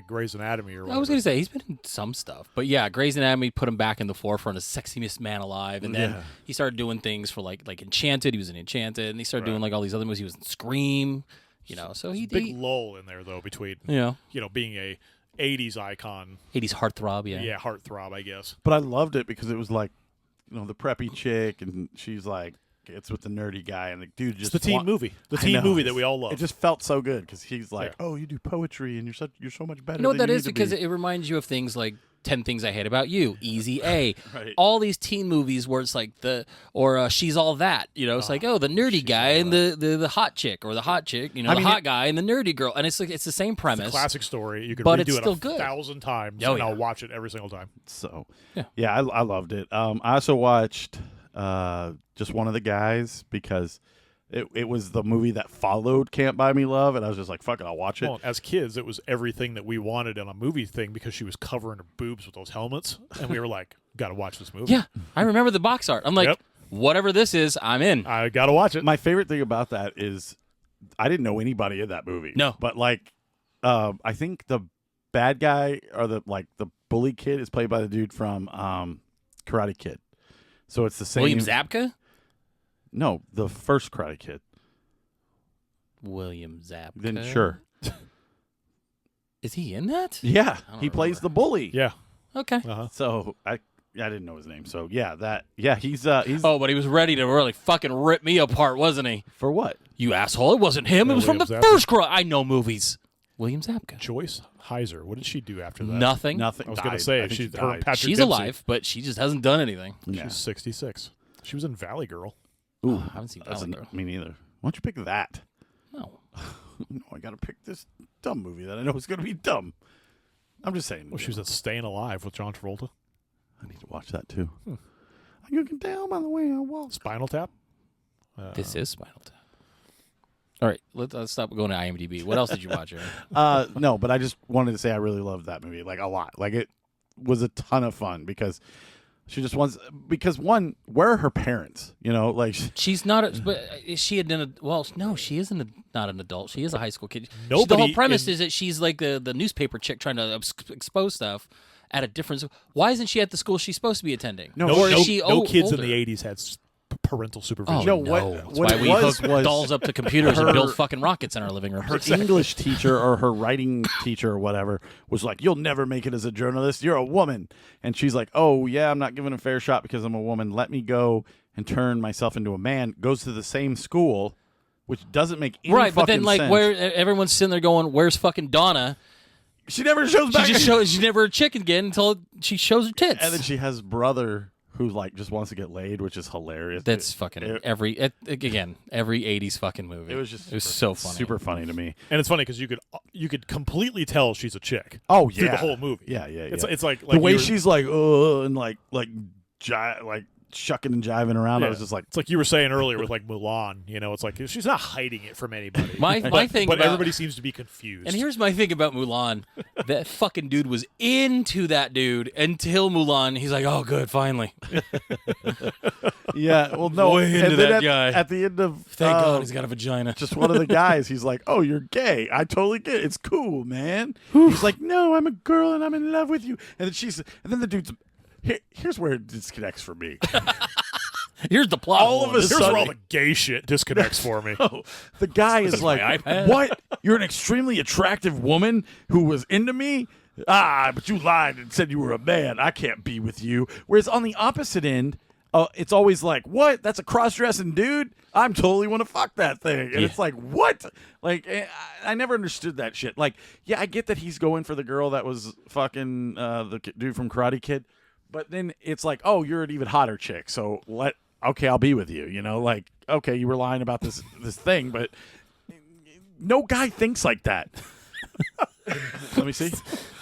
Grey's Anatomy or whatever. I was going to say, he's been in some stuff. But yeah, Grey's Anatomy put him back in the forefront as sexiest man alive. And then he started doing things for like Enchanted. He was in Enchanted. And he started doing like all these other movies. He was in Scream. You know, so he big lull in there, though, between being a 80s icon. 80s heartthrob, yeah. Yeah, heartthrob, I guess. I loved it because it was like, the preppy chick, and she's like, it's with the nerdy guy, and the dude just It's the teen movie. The teen movie that we all love. It just felt so good because he's like, oh, you do poetry, and you're so much better. You know what than that you is? need to Because be. it reminds you of things like 10 Things I Hate About You, Easy A. Right. All these teen movies where it's like She's All That. You know, it's like, the nerdy guy and the hot chick, or the hot chick, the hot guy and the nerdy girl. And it's like, it's the same premise. It's a classic story. You could but redo it's it still 1,000 times, Oh, and yeah. I'll watch it every single time. So Yeah. I loved it. I also watched just One of the Guys because it was the movie that followed Can't Buy Me Love, and I was just like, fuck it, I'll watch it. Well, as kids, it was everything that we wanted in a movie thing because she was covering her boobs with those helmets, and we were like, got to watch this movie. Yeah, I remember the box art. I'm like, whatever this is, I'm in. I got to watch it. My favorite thing about that is I didn't know anybody in that movie. No. But like I think the bad guy, or the bully kid, is played by the dude from Karate Kid. So it's the same. William Zabka? No, the first Karate Kid. William Zabka. Then sure. Is he in that? Yeah, don't he plays remember. the bully. Yeah. Okay. So I didn't know his name. So he's Oh, but he was ready to really fucking rip me apart, wasn't he? for what? You asshole. It wasn't him. It was from the William Zabka. first Karate. I know movies. William Zabka. Joyce Heiser. What did she do after that? Nothing. Nothing. I was going to Died. say I think she's she her died. Patrick She's Dempsey. alive, but she just hasn't done anything. Yeah. She's 66. She was in Valley Girl. Ooh, I haven't seen that's Valley Girl. me neither. Why don't you pick that? No. No, I got to pick this dumb movie that I know is going to be dumb. I'm just saying. Well, she was in Staying Alive with John Travolta. I need to watch that too. You can tell by the way I walk. Spinal Tap. This is Spinal Tap. All right, let's stop going to IMDb. What else did you watch, Aaron? No, but I just wanted to say I really loved that movie, like a lot. Like it was a ton of fun because she just wants. Because one, where are her parents? You know, like She's not. But is she well, no, she isn't not an adult. She is a high school kid. The Nobody whole premise in- is that she's like the newspaper chick trying to expose stuff at a different. Why isn't she at the school she's supposed to be attending? No, No, or is she kids older? in the 80s had parental supervision. Oh, No, no. what- That's what why it we was hook was dolls up to computers and her- build fucking rockets in our living room. her English teacher or her writing teacher or whatever was like, "You'll never make it as a journalist. You're a woman." And she's like, "Oh yeah, I'm not given a fair shot because I'm a woman. Let me go and turn myself into a man." Goes to the same school, which doesn't make any Right, but then fucking like sense. where everyone's sitting there going, "Where's fucking Donna?" she never shows She back. just shows she's never a chick again until she shows her tits. And then she has brother who like just wants to get laid, which is hilarious. That's fucking it- every 80s fucking movie. It was just it was super- so funny. super funny to me. And it's funny because you could completely tell she's a chick. Oh through yeah, the whole movie. Yeah. It's like the way you were- she's like, and like shucking and jiving around. I Yeah. was just like, It's like you were saying earlier with like Mulan. You know, it's like she's not hiding it from anybody. My thing but about- everybody seems to be confused. And here's my thing about Mulan. That fucking dude was into that dude until Mulan. He's like, oh, good, finally. yeah. Well, no, Way into and then that guy. at the end of Thank God he's got a vagina. just one of the guys, he's like, "Oh, you're gay. I totally get it. It's cool, man." He's like, "No, I'm a girl and I'm in love with you." And then the dude's. Here's where it disconnects for me. Here's the plot. All of a hole. Here's sudden- where all the gay shit disconnects for me. The guy is my like, iPad. "What? You're an extremely attractive woman who was into me? But you lied and said you were a man. I can't be with you." Whereas on the opposite end, it's always like, "What? That's a cross-dressing dude? I'm totally want to fuck that thing." And Yeah. it's like, what? Like, I never understood that shit. Like, yeah, I get that he's going for the girl that was fucking the dude from Karate Kid, but then it's like, oh, you're an even hotter chick, so okay, I'll be with you. You know, like, okay, you were lying about this thing, but no guy thinks like that. Let me see.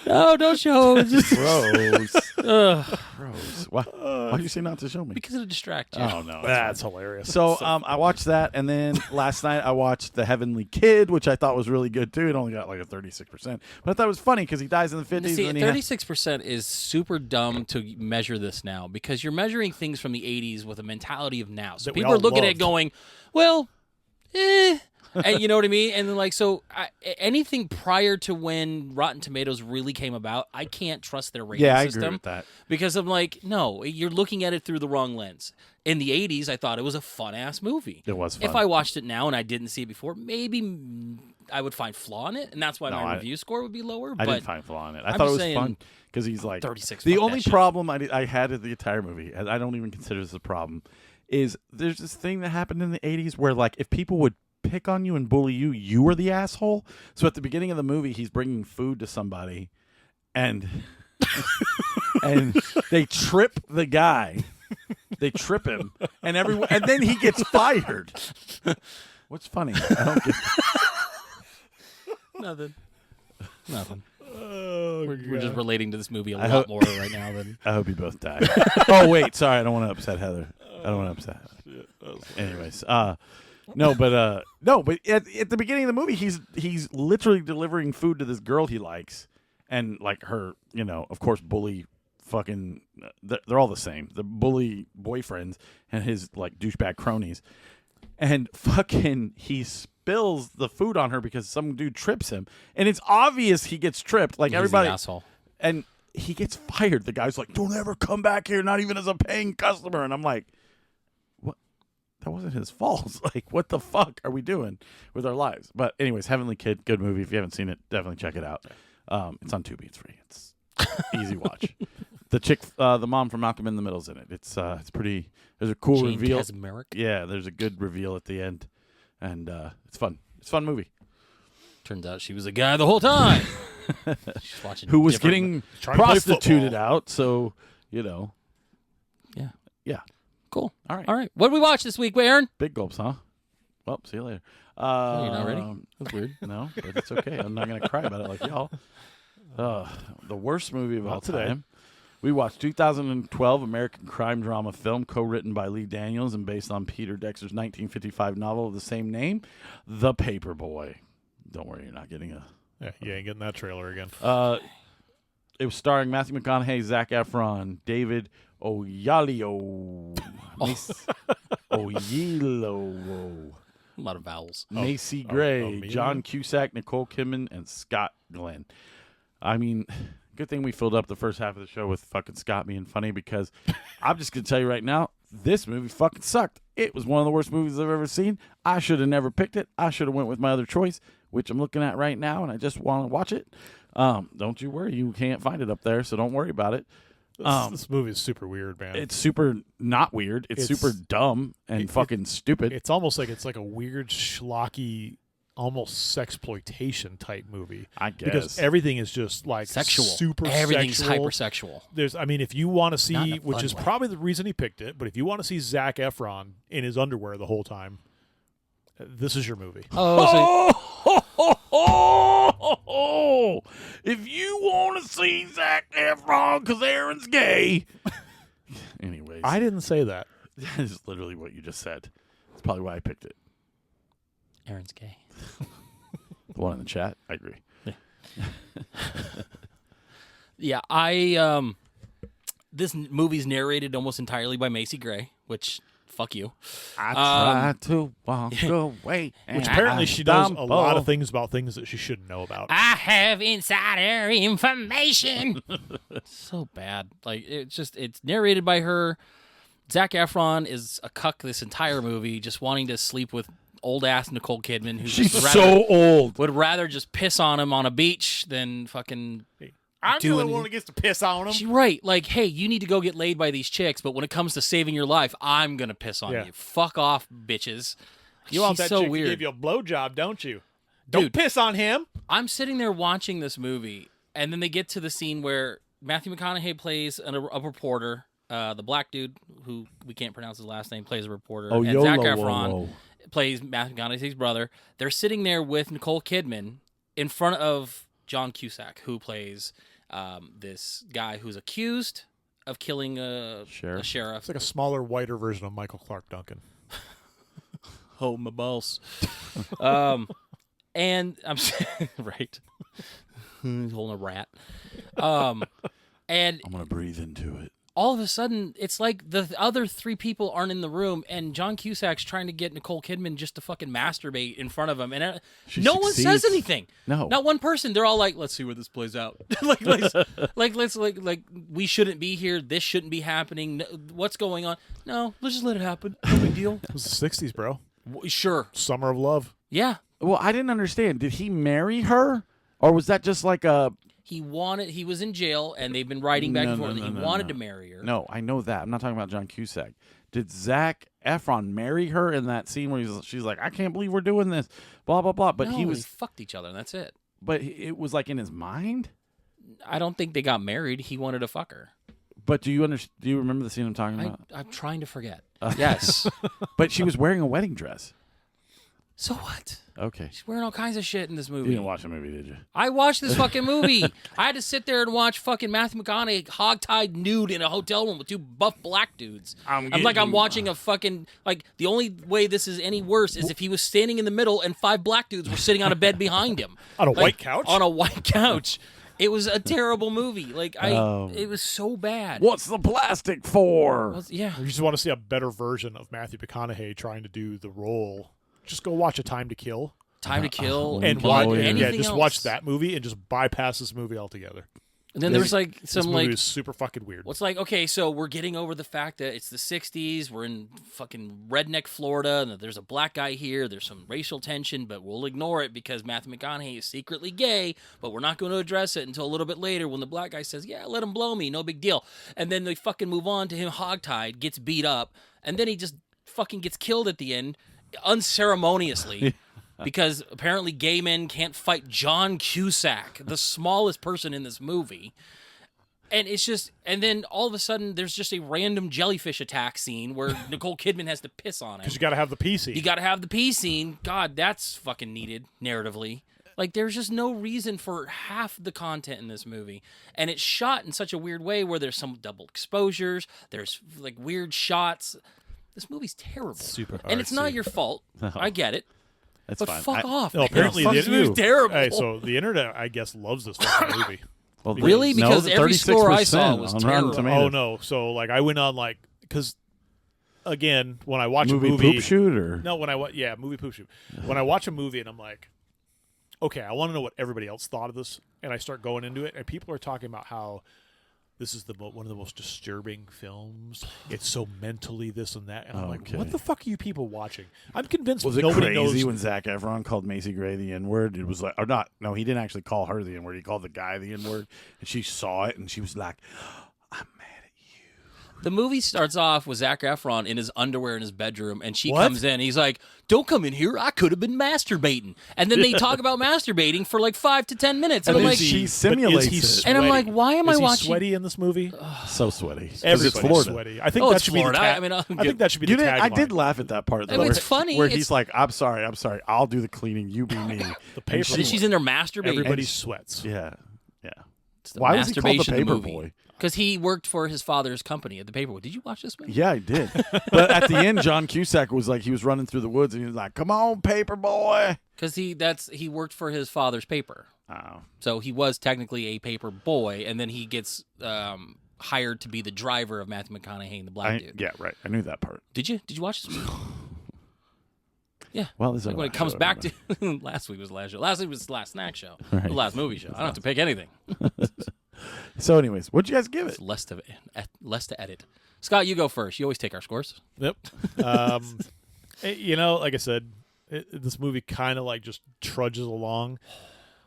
No, don't show. It's just Gross. ugh, Gross. Why'd you say not to show me? because it'll distract you. Oh, no. That's hilarious. So I watched that, and then last night I watched The Heavenly Kid, which I thought was really good, too. It only got like a 36%. But I thought it was funny because he dies in the 50s. See, and he has- 36% is super dumb to measure this now because you're measuring things from the 80s with a mentality of now. So That we people are all looking at loved. it going, well, and you know what I mean? And then, like, so anything prior to when Rotten Tomatoes really came about, I can't trust their rating Yeah, I system. agree with that. Because I'm like, no, you're looking at it through the wrong lens. In the 80s, I thought it was a fun-ass movie. It was fun. If I watched it now and I didn't see it before, maybe I would find flaw in it, and that's why No, my I- review score would be lower. I but didn't find flaw in it. I I'm thought it just was saying, fun because he's like 36. The fuck only that shit. problem I had at the entire movie, and I don't even consider this a problem, is there's this thing that happened in the 80s where, like, if people would pick on you and bully you, you were the asshole. So at the beginning of the movie, he's bringing food to somebody, and and they trip the guy. They trip him, and then he gets fired. What's funny? I don't get. Nothing. Oh, We're just relating to this movie a I lot hope- more right now than. I hope you both die. Oh wait, sorry, I don't want to upset Heather. I don't want to upset Heather. Anyways, no, but at the beginning of the movie, he's literally delivering food to this girl he likes, and like her, you know, of course, bully, fucking, they're all the same. The bully boyfriends and his like douchebag cronies, and fucking he spills the food on her because some dude trips him, and it's obvious he gets tripped. Like He's everybody, the asshole. and he gets fired. The guy's like, "Don't ever come back here, not even as a paying customer." And I'm like, "What? That wasn't his fault. Like, what the fuck are we doing with our lives?" But anyways, Heavenly Kid, good movie. If you haven't seen it, definitely check it out. It's on Tubi. It's free. It's easy watch. The chick, the mom from Malcolm in the Middle's in it. It's pretty. There's a cool Jane reveal. Kaczmarek. Yeah, there's a good reveal at the end, and it's fun. It's a fun movie. Turns out she was a guy the whole time. She's watching Who was different- getting Trying to play prostituted football. out, so, you know. Yeah. Yeah. Cool. All right. All right. What did we watch this week, Aaron? Big gulps, huh? Well, see you later. Oh, you're not ready? That's weird. No, but it's okay. I'm not going to cry about it like y'all. The worst movie of all today. time. We watched 2012 American crime drama film co-written by Lee Daniels and based on Peter Dexter's 1955 novel of the same name, The Paperboy. Don't worry, you're not getting a... Yeah, you ain't getting that trailer again. It was starring Matthew McConaughey, Zac Efron, David Oyelowo, Oyelowo, A lot of vowels. Macy Gray, Amelia? John Cusack, Nicole Kidman, and Scott Glenn. I mean, good thing we filled up the first half of the show with fucking Scott being funny, because I'm just going to tell you right now, this movie fucking sucked. It was one of the worst movies I've ever seen. I should have never picked it. I should have went with my other choice, which I'm looking at right now, and I just want to watch it. Don't you worry. You can't find it up there, so don't worry about it. This movie is super weird, man. It's super not weird. It's super dumb and fucking stupid. It's almost like it's like a weird schlocky, almost sexploitation type movie. I guess. Because everything is just like Sexual. super Everything's sexual. hypersexual. There's, I mean, if you want to Not in see, a which fun is way. probably the reason he picked it, but if you want to see Zac Efron in his underwear the whole time, this is your movie. If you want to see Zac Efron because Aaron's gay. Anyways. I didn't say that. That is literally what you just said. That's probably why I picked it. Aaron's gay. The one in the chat. I agree. Yeah, this movie's narrated almost entirely by Macy Gray, which fuck you. I tried to walk away. Which and apparently I she knows a lot stumbled. of things about things that she shouldn't know about. I have insider information. So bad. Like it's narrated by her. Zac Efron is a cuck this entire movie, just wanting to sleep with old ass Nicole Kidman, who She's just so old. would rather just piss on him on a beach than fucking. I'm the only one that gets to piss on him. She, right, like, hey, you need to go get laid by these chicks, but when it comes to saving your life, I'm gonna piss on Yeah. you. Fuck off, bitches. You want She's that so chick weird. to give you a blowjob, don't you? Don't Dude. piss on him. I'm sitting there watching this movie, and then they get to the scene where Matthew McConaughey plays a reporter. The black dude, who we can't pronounce his last name, plays a reporter. Oh, and Zac YOLO, Efron whoa. plays Matthew McConaughey's brother. They're sitting there with Nicole Kidman in front of John Cusack, who plays this guy who's accused of killing a sheriff. It's like a smaller, whiter version of Michael Clark Duncan. Oh, my boss. And I'm right. He's holding a rat. And I'm going to breathe into it. all of a sudden, it's like the other three people aren't in the room, and John Cusack's trying to get Nicole Kidman just to fucking masturbate in front of him, and no one says succeeds. anything. No. not one person. They're all like, "Let's see where this plays out." like we shouldn't be here. This shouldn't be happening. What's going on? No, let's just let it happen. No big deal. It was the 60s, bro. Sure. Summer of love. Yeah. Well, I didn't understand. Did he marry her? Or was that just like a... He was in jail, and they've been writing back and forth. He wanted to marry her. No, I know that. I'm not talking about John Cusack. Did Zac Efron marry her in that scene where she's like, I can't believe we're doing this, blah, blah, blah. But No, he they was... fucked each other, and that's it. But it was like in his mind? I don't think they got married. He wanted to fuck her. But do you remember the scene I'm talking about? I'm trying to forget. Yes. But she was wearing a wedding dress. So what? Okay. She's wearing all kinds of shit in this You movie. didn't watch the movie, did you? I watched this fucking movie. I had to sit there and watch fucking Matthew McConaughey hogtied nude in a hotel room with two buff black dudes. I'm watching a fucking, like, the only way this is any worse is if he was standing in the middle and five black dudes were sitting on a bed behind him. On a Like, white couch? On a white couch. It was a terrible movie. Like, Oh. it was so bad. What's the plastic for? Yeah. You just want to see a better version of Matthew McConaughey trying to do the role. Just go watch A Time to Kill Time to Kill. and Blood, watch, anything just else. watch that movie and just bypass this movie altogether. And then there's like This some movie like is super fucking weird. what's like, okay, so we're getting over the fact that it's the 60s, we're in fucking redneck Florida, and there's a black guy here, there's some racial tension, but we'll ignore it because Matthew McConaughey is secretly gay, but we're not going to address it until a little bit later when the black guy says, yeah, let him blow me, no big deal. And then they fucking move on to him hogtied, gets beat up, and then he just fucking gets killed at the end, unceremoniously. because apparently gay men can't fight John Cusack, the smallest person in this movie. And it's just, and then all of a sudden, there's just a random jellyfish attack scene where Nicole Kidman has to piss on him. Because you got to have the PC. You got to have the pee scene. God, that's fucking needed narratively. Like, there's just no reason for half the content in this movie. And it's shot in such a weird way where there's some double exposures. There's, like, weird shots. This movie's terrible. Super and it's not artsy. your fault. I get it. That's But fine. fuck off. No, man. apparently This the movie's internet. terrible. Hey, so the internet, I guess, loves this fucking movie. Well, Really? no, Because every score I saw 36% was on Rotten terrible. Tomatoes. Oh no! So like, I went on like, because again, when I watch Movie a movie, poop shoot or no, when I movie poop shoot. When I watch a movie and I'm like, okay, I want to know what everybody else thought of this, and I start going into it, and people are talking about how this is one of the most disturbing films. It's so mentally this and that, and I'm like, Okay. what the fuck are you people watching? I'm convinced was it nobody crazy knows. when Zac Efron called Macy Gray the N word? It was like, or not? No, he didn't actually call her the N word. He called the guy the N word, and she saw it, and she was like, "I'm mad at you." The movie starts off with Zac Efron in his underwear in his bedroom, and she What? comes in. He's like, "Don't come in here. I could have been masturbating." And then they talk about masturbating for like 5 to 10 minutes. And And I'm then like, she But simulates is he it. sweaty? And I'm like, why am I Is he watching- sweaty in this movie? So sweaty. 'Cause Everybody's it's Florida. sweaty. I think Oh, that it's should Florida. be the I mean, I'll I give- think that should be You the didn't, I tagline. did laugh at that part though. I mean, where, it's funny. Where It's- he's like, "I'm sorry. I'll do the cleaning. You be me." The And paper. and she's in there masturbating. Everybody And- sweats. Yeah, yeah. It's the Why was he called the masturbation Paper movie. Boy? Because he worked for his father's company at the Paperboy. Did you watch this movie? Yeah, I did. But at the end, John Cusack was like, he was running through the woods, and he was like, "Come on, Paper Boy." Because he worked for his father's paper. Oh, So he was technically a paper boy, and then he gets hired to be the driver of Matthew McConaughey and the black dude. yeah, right. I knew that part. Did you watch this movie? Yeah. Well, this is Like when it comes back to last week was the last show. Last week was the last snack show. Right. The last movie show. I don't have to pick anything. So, anyways, what'd you guys give it? It's less to edit. Scott, you go first. You always take our scores. Yep. Like I said, this movie kind of like just trudges along.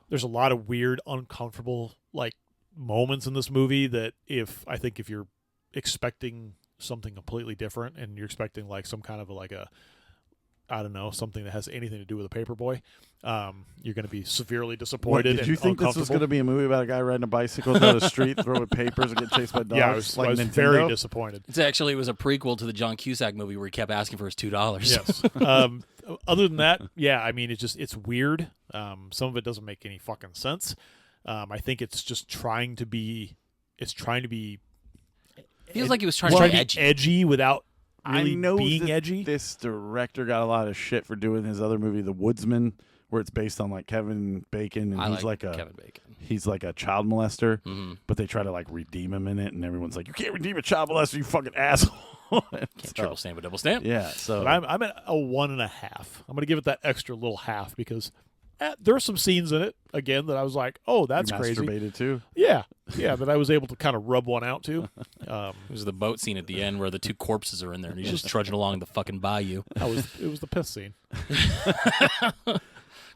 There's a lot of weird, uncomfortable like moments in this movie that if you're expecting something completely different and you're expecting like some kind of I don't know, something that has anything to do with a Paperboy, you're going to be severely What, disappointed. did you and think this was going to uncomfortable. be a movie about a guy riding a bicycle down the street, throwing papers, and getting chased by dogs? Yeah, I was like very Nintendo? disappointed. It was a prequel to the John Cusack movie where he kept asking for his $2. Yes. Other than that, yeah, I mean, it's weird. Some of it doesn't make any fucking sense. I think it's just trying to be. Feels like he was trying Trying to to be be edgy. edgy without really I know being that edgy. This director got a lot of shit for doing his other movie, The Woodsman, where it's based on like Kevin Bacon, and I he's like Kevin Bacon. he's like a child molester, Mm-hmm. but they try to like redeem him in it, and everyone's like, "You can't redeem a child molester, you fucking asshole." Can't So, triple stamp a double stamp. yeah, so But I'm at a 1.5. I'm going to give it that extra little half because there are some scenes in it again that I was like, oh, that's you crazy. masturbated too. Yeah, that I was able to kind of rub one out to. It was the boat scene at the end where the two corpses are in there and he's just trudging along the fucking bayou. It was the piss scene.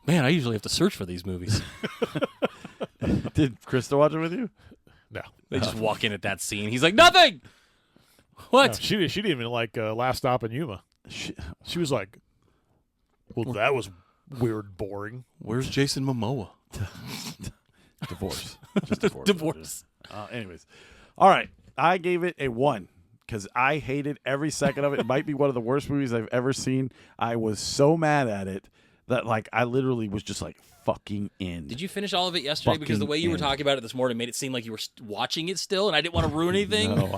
Man, I usually have to search for these movies. Did Krista watch it with you? No, They just walk in at that scene. He's like, nothing. What? no, she didn't even like Last Stop in Yuma. She was like, well, that was weird, boring. Where's Jason Momoa? Divorce. Just divorce. Divorce. Anyways, all right. I gave it a 1 because I hated every second of it. It might be one of the worst movies I've ever seen. I was so mad at it that like I literally was just like fucking in. Did you finish all of it yesterday? Because the way you were Fucking talking about it this morning made it seem like you were watching it still, and I didn't want to ruin anything. No,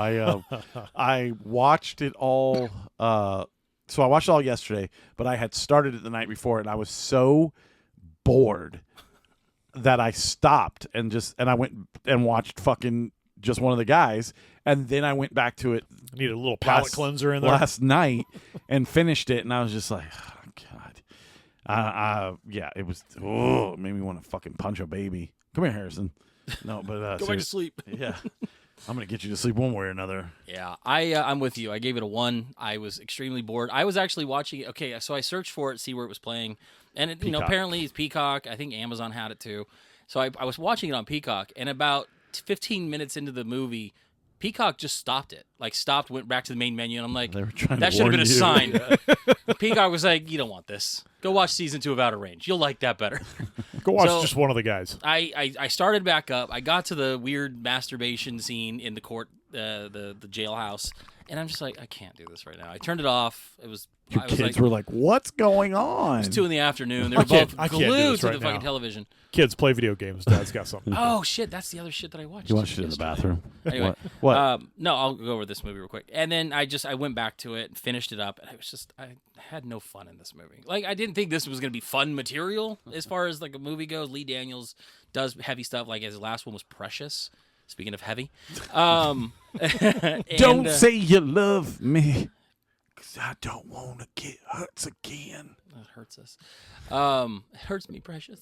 I watched it all. So I watched it all yesterday, but I had started it the night before, and I was so bored that I stopped and I went and watched fucking just one of the guys, and then I went back to it I need a little palate cleanser in there. last night and finished it, and I was just like, oh, God. Yeah, it was. Oh, it made me want to fucking punch a baby. Come here, Harrison. No, but Go back to sleep. yeah, I'm gonna get you to sleep one way or another. Yeah, I'm with you. I gave it a 1. I was extremely bored. I was actually watching. Okay, so I searched for it, see where it was playing, and it, apparently it's Peacock. I think Amazon had it too. So I was watching it on Peacock, and about 15 minutes into the movie, Peacock just stopped it. Like stopped, went back to the main menu, and I'm like, They were trying that to should have warn been a you. sign. Peacock was like, you don't want this. Go watch season 2 of Outer Range. You'll like that better. Go watch So- just one of the guys. I started back up. I got to the weird masturbation scene in the court, the jailhouse, and I'm just like, I can't do this right now. I turned it off. It was Your I was kids like, were like, "What's going on?" It was 2 in the afternoon. They were can't- both I can't do glued this to right the fucking now. television. Kids play video games. Dad's got something. Oh shit, that's the other shit that I watched. You watched it in the yesterday. bathroom. Anyway, What? no, I'll go over this movie real quick. And then I went back to it, finished it up, and I had no fun in this movie. Like I didn't think this was gonna be fun material as far as like a movie goes. Lee Daniels does heavy stuff. Like his last one was Precious. Speaking of heavy, Don't and, say you love me, 'cause I don't want to get hurt again. That hurts us. It hurts me, Precious.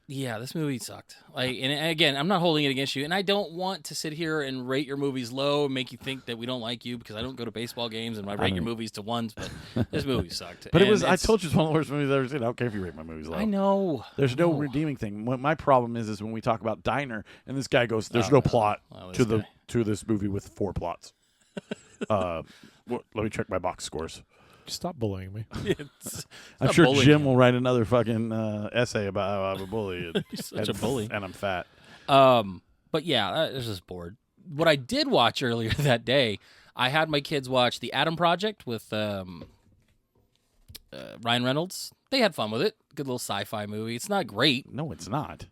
Yeah, this movie sucked. Like, and again, I'm not holding it against you, and I don't want to sit here and rate your movies low and make you think that we don't like you because I don't go to baseball games and I rate your movies to 1s. But this movie sucked. But And I told you it's one of the worst movies I've ever seen. I don't care if you rate my movies low. I know. There's no redeeming thing. What my problem is when we talk about Diner, and this guy goes, "There's no plot this guy. to this movie with 4 plots." Let me check my box scores. Stop bullying me. It's I'm not sure bullying Jim you. will write another fucking essay about how I'm a bully. And, You're such a bully. and I'm fat. But yeah, I was just bored. What I did watch earlier that day, I had my kids watch The Adam Project with Ryan Reynolds. They had fun with it. Good little sci-fi movie. It's not great. No, it's not.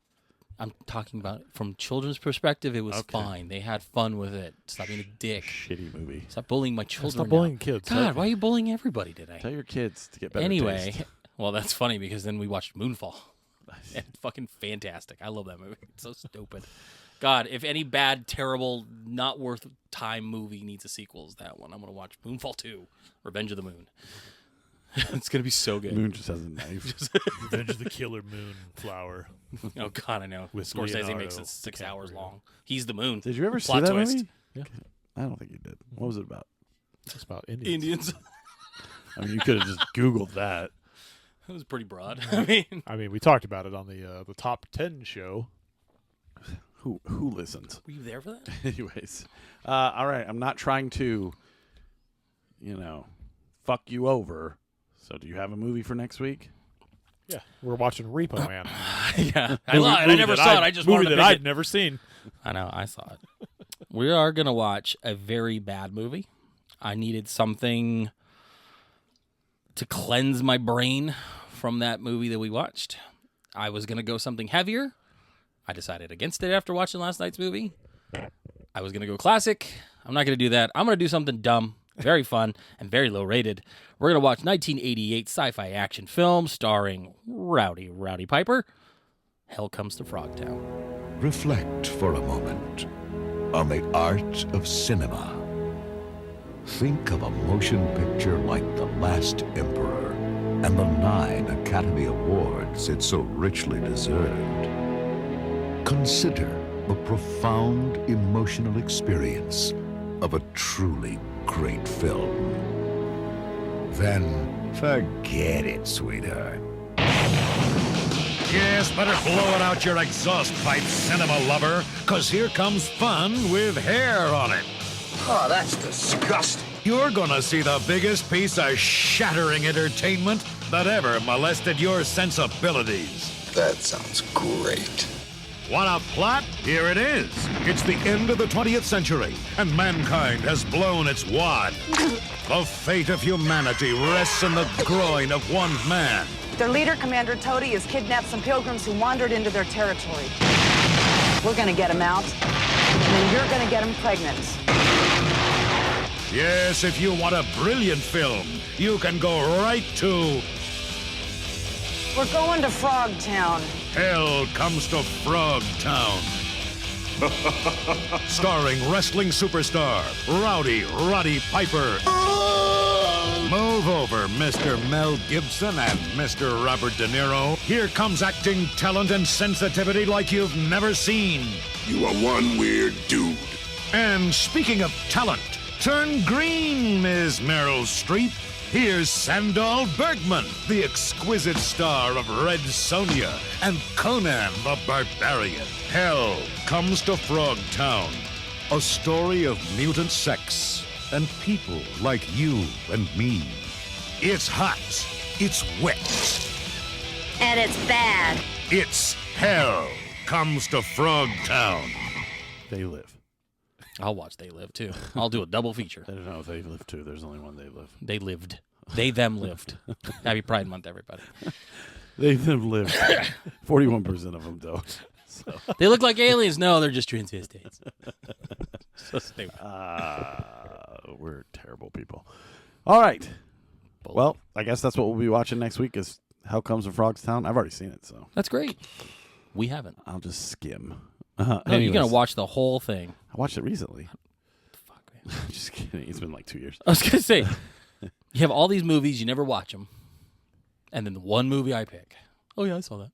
I'm talking about it from children's perspective. It was Okay. fine. They had fun with it. Stop being a dick. Shitty movie. Stop bullying my children. Stop now. bullying kids. God, why are you bullying everybody today? Tell your kids to get better Anyway, taste. well, that's funny because then we watched Moonfall. And it's fucking fantastic. I love that movie. It's so stupid. God, if any bad, terrible, not worth time movie needs a sequel, is that one. I'm going to watch Moonfall 2, Revenge of the Moon. It's going to be so good. Moon just has a knife. Revenge of the Killer Moonflower. Oh, God, I know. With Scorsese Leonardo makes it 6 hours DiCaprio. long. He's the moon. Did you ever see Plot that twist. movie? Yeah. I don't think you did. What was it about? It's about Indians. Indians. I mean, you could have just Googled that. It was pretty broad. I mean, we talked about it on the top 10 show. Who listens? Were you there for that? Anyways, all right. I'm not trying to, fuck you over. So, do you have a movie for next week? Yeah, we're watching Repo Man. Yeah. I lied. I never saw it. I just movie wanted to that pick I'd it. never seen. I know. I saw it. We are going to watch a very bad movie. I needed something to cleanse my brain from that movie that we watched. I was going to go something heavier. I decided against it after watching last night's movie. I was going to go classic. I'm not going to do that. I'm going to do something dumb, very fun, and very low rated. We're going to watch 1988 sci-fi action film starring Rowdy Piper. Hell Comes to Frogtown. Reflect for a moment on the art of cinema. Think of a motion picture like The Last Emperor and the 9 Academy Awards it so richly deserved. Consider the profound emotional experience of a truly great film. Then forget it, sweetheart. Yes, better blow it out your exhaust pipe, cinema lover, 'cause here comes fun with hair on it. Oh, that's disgusting. You're gonna see the biggest piece of shattering entertainment that ever molested your sensibilities. That sounds great. Want a plot? Here it is. It's the end of the 20th century, and mankind has blown its wad. The fate of humanity rests in the groin of one man. Their leader, Commander Toady, has kidnapped some pilgrims who wandered into their territory. We're gonna get him out, and then you're gonna get him pregnant. Yes, if you want a brilliant film, you can go right to We're going to Frogtown. Hell Comes to Frogtown. Starring wrestling superstar Roddy Piper. Move over, Mr. Mel Gibson and Mr. Robert De Niro. Here comes acting talent and sensitivity like you've never seen. You are one weird dude. And speaking of talent, turn green, Ms. Meryl Streep. Here's Sandal Bergman, the exquisite star of Red Sonja and Conan the Barbarian. Hell Comes to Frogtown. A story of mutant sex and people like you and me. It's hot. It's wet. And it's bad. It's hell comes to Frogtown. They Live. I'll watch They Live too. I'll do a double feature. I don't know if They Live too. There's only one They Live. They lived. They them lived. Happy Pride Month, everybody. They them lived. 41% of them don't. So. They look like aliens. No, they're just transvestites. So stupid. We're terrible people. All right. Well, I guess that's what we'll be watching next week is Hell Comes to Frogstown. I've already seen it, so That's great. We haven't. I'll just skim. No, you're gonna watch the whole thing. I watched it recently. Fuck, man. Just kidding. It's been like 2 years. I was gonna say, you have all these movies, you never watch them, and then the one movie I pick. Oh yeah, I saw that.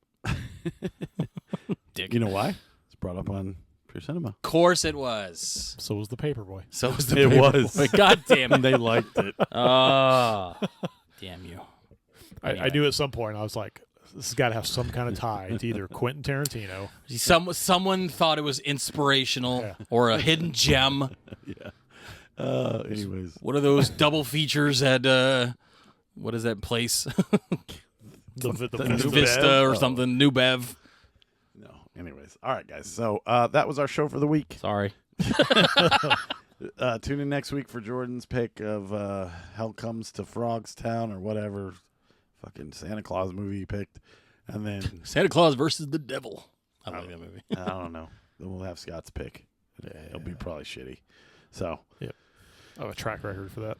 Dick. You know why? It's brought up on Pure Cinema. Of course it was. So was the Paperboy. So was the It Paperboy. was. God damn it. They liked it. Oh, damn you. I knew at some point I was like, this has got to have some kind of tie to either Quentin Tarantino. Someone thought it was inspirational or a hidden gem. Anyways. What are those double features at, what is that place? The Vista or something. New Bev. No. Anyways. All right, guys. So that was our show for the week. Sorry. Tune in next week for Jordan's pick of Hell Comes to Frogstown or whatever fucking Santa Claus movie he picked. And then Santa Claus versus the Devil. I like that movie. I don't know. Then we'll have Scott's pick. It'll be probably shitty. So Yep. I have a track record for that.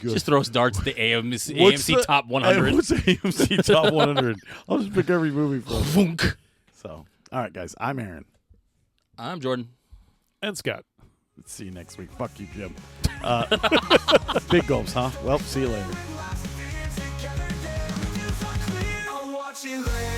Just throws darts at the AMC What's the- Top 100. What's the AMC Top 100? I'll just pick every movie for him. Vunk. So, all right, guys. I'm Aaron. I'm Jordan. And Scott. Let's see you next week. Fuck you, Jim. Big gulps, huh? Well, see you later. I'll watch it later.